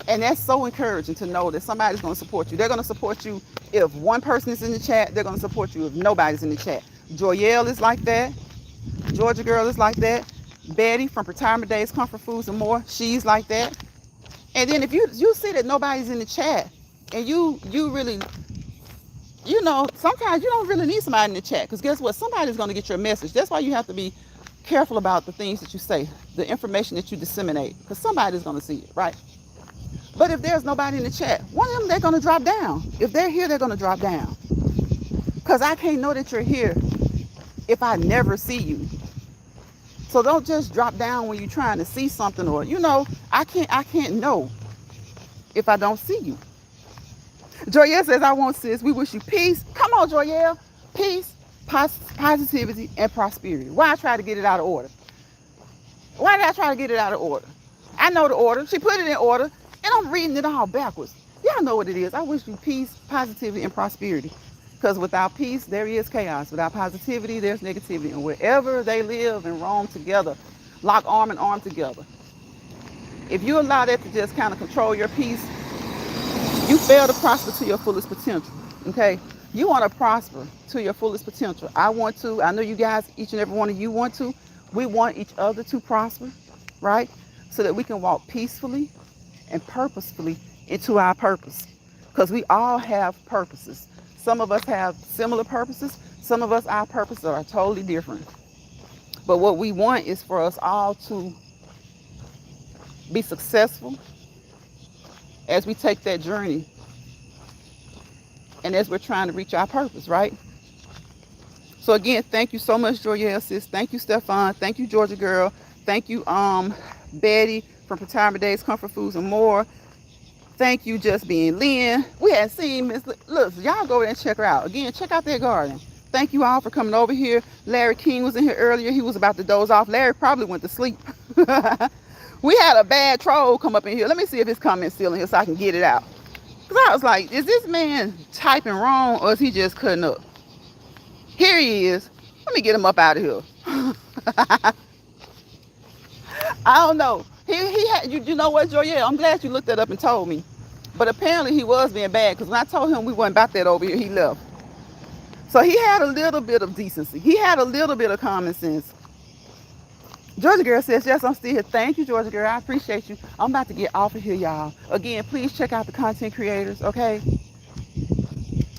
And that's so encouraging to know that somebody's going to support you. They're going to support you if one person is in the chat. They're going to support you if nobody's in the chat. Joyelle is like that. Georgia Girl is like that. Betty from Retirement Days, Comfort Foods and More, she's like that. And then if you see that nobody's in the chat and you really, you know, sometimes you don't really need somebody in the chat because guess what? Somebody's going to get your message. That's why you have to be careful about the things that you say, the information that you disseminate, because somebody's going to see it, right? But if there's nobody in the chat, one of them, they're going to drop down. If they're here, they're going to drop down. Because I can't know that you're here if I never see you. So don't just drop down when you're trying to see something, or, you know, I can't know if I don't see you. Joyelle says, I want sis, we wish you peace. Come on, Joyelle. Peace, positivity, and prosperity. Why I try to get it out of order? Why did I try to get it out of order? I know the order. She put it in order, and I'm reading it all backwards. Y'all know what it is. I wish you peace, positivity, and prosperity. Because without peace, there is chaos. Without positivity, there's negativity. And wherever they live and roam together, lock arm in arm together. If you allow that to just kind of control your peace, you fail to prosper to your fullest potential, okay? You want to prosper to your fullest potential. I want to. I know you guys, each and every one of you want to. We want each other to prosper, right? So that we can walk peacefully and purposefully into our purpose. Because we all have purposes. Some of us have similar purposes. Some of us, our purposes are totally different. But what we want is for us all to be successful as we take that journey and as we're trying to reach our purpose, right? So again, thank you so much, Joyelle, sis. Thank you, Stefan. Thank you, Georgia Girl. Thank you, Betty from Retirement Days, Comfort Foods and More. Thank you, Just Being Lynn. We hadn't seen Miss. Look, y'all go over there and check her out. Again, check out their garden. Thank you all for coming over here. Larry King was in here earlier. He was about to doze off. Larry probably went to sleep. We had a bad troll come up in here. Let me see if his comment's still in here so I can get it out. Because I was like, is this man typing wrong or is he just cutting up? Here he is. Let me get him up out of here. I don't know. He had, you know what, Joyelle? I'm glad you looked that up and told me. But apparently he was being bad because when I told him we wasn't about that over here, he left. So he had a little bit of decency. He had a little bit of common sense. Georgia Girl says, yes, I'm still here. Thank you, Georgia Girl. I appreciate you. I'm about to get off of here, y'all. Again, please check out the content creators, okay?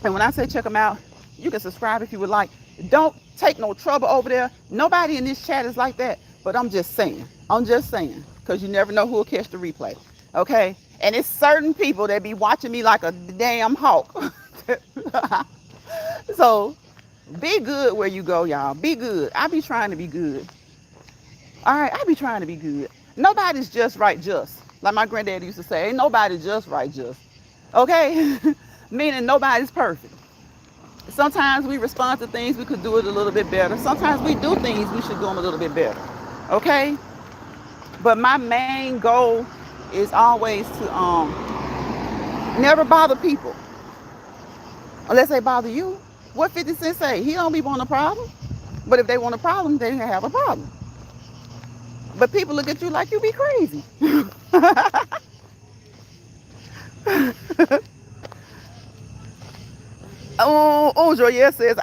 And when I say check them out, you can subscribe if you would like. Don't take no trouble over there. Nobody in this chat is like that. But I'm just saying. Because you never know who will catch the replay, okay? And it's certain people that be watching me like a damn hawk. So be good where you go, y'all. Be good. I be trying to be good. All right, I be trying to be good. Nobody's just right just. Like my granddad used to say, ain't nobody just right just. Okay? Meaning nobody's perfect. Sometimes we respond to things, we could do it a little bit better. Sometimes we do things, we should do them a little bit better. Okay? But my main goal is always to never bother people. Unless they bother you. What 50 Cent say? He don't be want a problem. But if they want a problem, they have a problem. But people look at you like you be crazy. Joyelle says,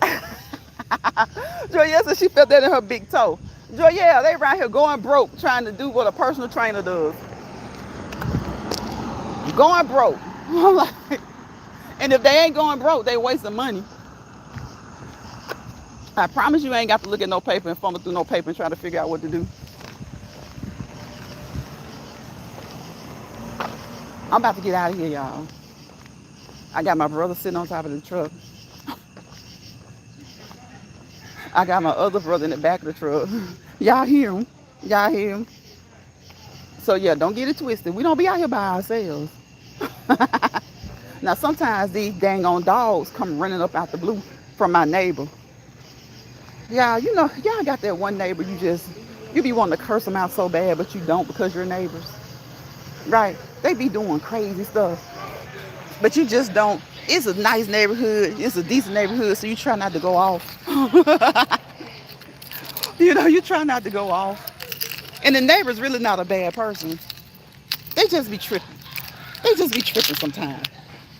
Joyelle says she felt that in her big toe. Joyelle, they right here going broke trying to do what a personal trainer does. Going broke. And if they ain't going broke, they wasting money. I promise you ain't got to look at no paper and fumble through no paper and try to figure out what to do. I'm about to get out of here, y'all. I got my brother sitting on top of the truck. I got my other brother in the back of the truck. Y'all hear him? Y'all hear him? So yeah, don't get it twisted. We don't be out here by ourselves. Now sometimes these dang on dogs come running up out the blue from my neighbor. Yeah, you know, y'all got that one neighbor you be wanting to curse them out so bad, but you don't because you're neighbors, right? They be doing crazy stuff, but you just don't. It's a nice neighborhood. It's a decent neighborhood, so you try not to go off. You know, you try not to go off. And the neighbor's really not a bad person. They just be tripping. They just be tripping sometimes.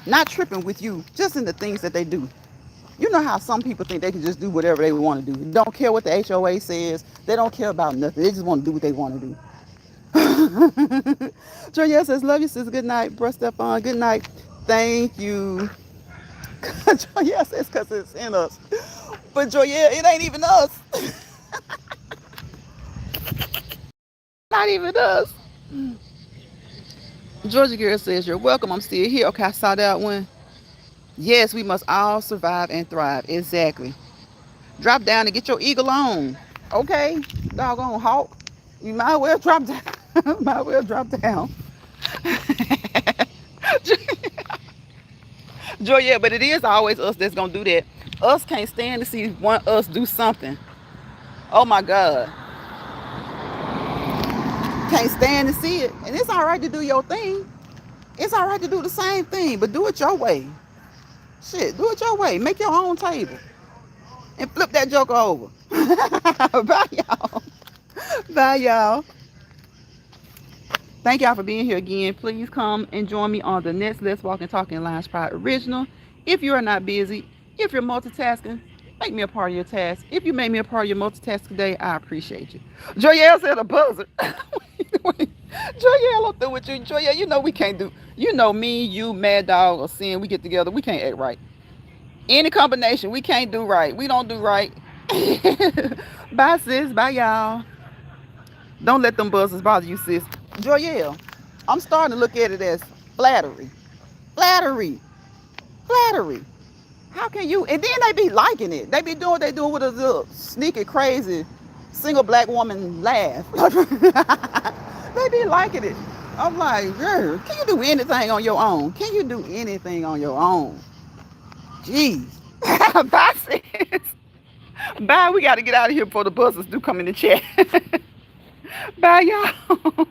Not tripping with you, just in the things that they do. You know how some people think they can just do whatever they want to do. Don't care what the HOA says. They don't care about nothing. They just want to do what they want to do. Joya says, love you, sis. Good night. Bruh Stefan, good night. Thank you. Joya says, because it's in us. But Joya, it ain't even us. Not even us. Georgia girl says, you're welcome. I'm still here. Okay, I saw that one. Yes, we must all survive and thrive. Exactly. Drop down and get your eagle on. Okay, doggone hawk. You might well drop down. Might well drop down. Joy, yeah, but it is always us that's gonna do that. Us can't stand to see one us do something. Oh my God. Can't stand to see it. And it's all right to do your thing. It's all right to do the same thing, but do it your way. Shit, do it your way. Make your own table. And flip that joker over. Bye, y'all. Bye, y'all. Thank y'all for being here again. Please come and join me on the next Let's Walk and Talk in Lions Pride original. If you are not busy, if you're multitasking, make me a part of your task. If you made me a part of your multitask today, I appreciate you. Joyelle said a buzzer. Joyelle, I'm through with you. Joyelle, you know we can't do, you know me, you, Mad Dog, or Sin, we get together, we can't act right. Any combination, we can't do right. We don't do right. Bye, sis. Bye, y'all. Don't let them buzzers bother you, sis. Joyelle, I'm starting to look at it as flattery. Flattery. Flattery. How can you? And then they be liking it. They be doing what they doing with a little sneaky, crazy, single black woman laugh. They be liking it. I'm like, girl, can you do anything on your own? Can you do anything on your own? Jeez. Bye, sis. Bye. We got to get out of here before the buzzers do come in the chat. Bye, y'all.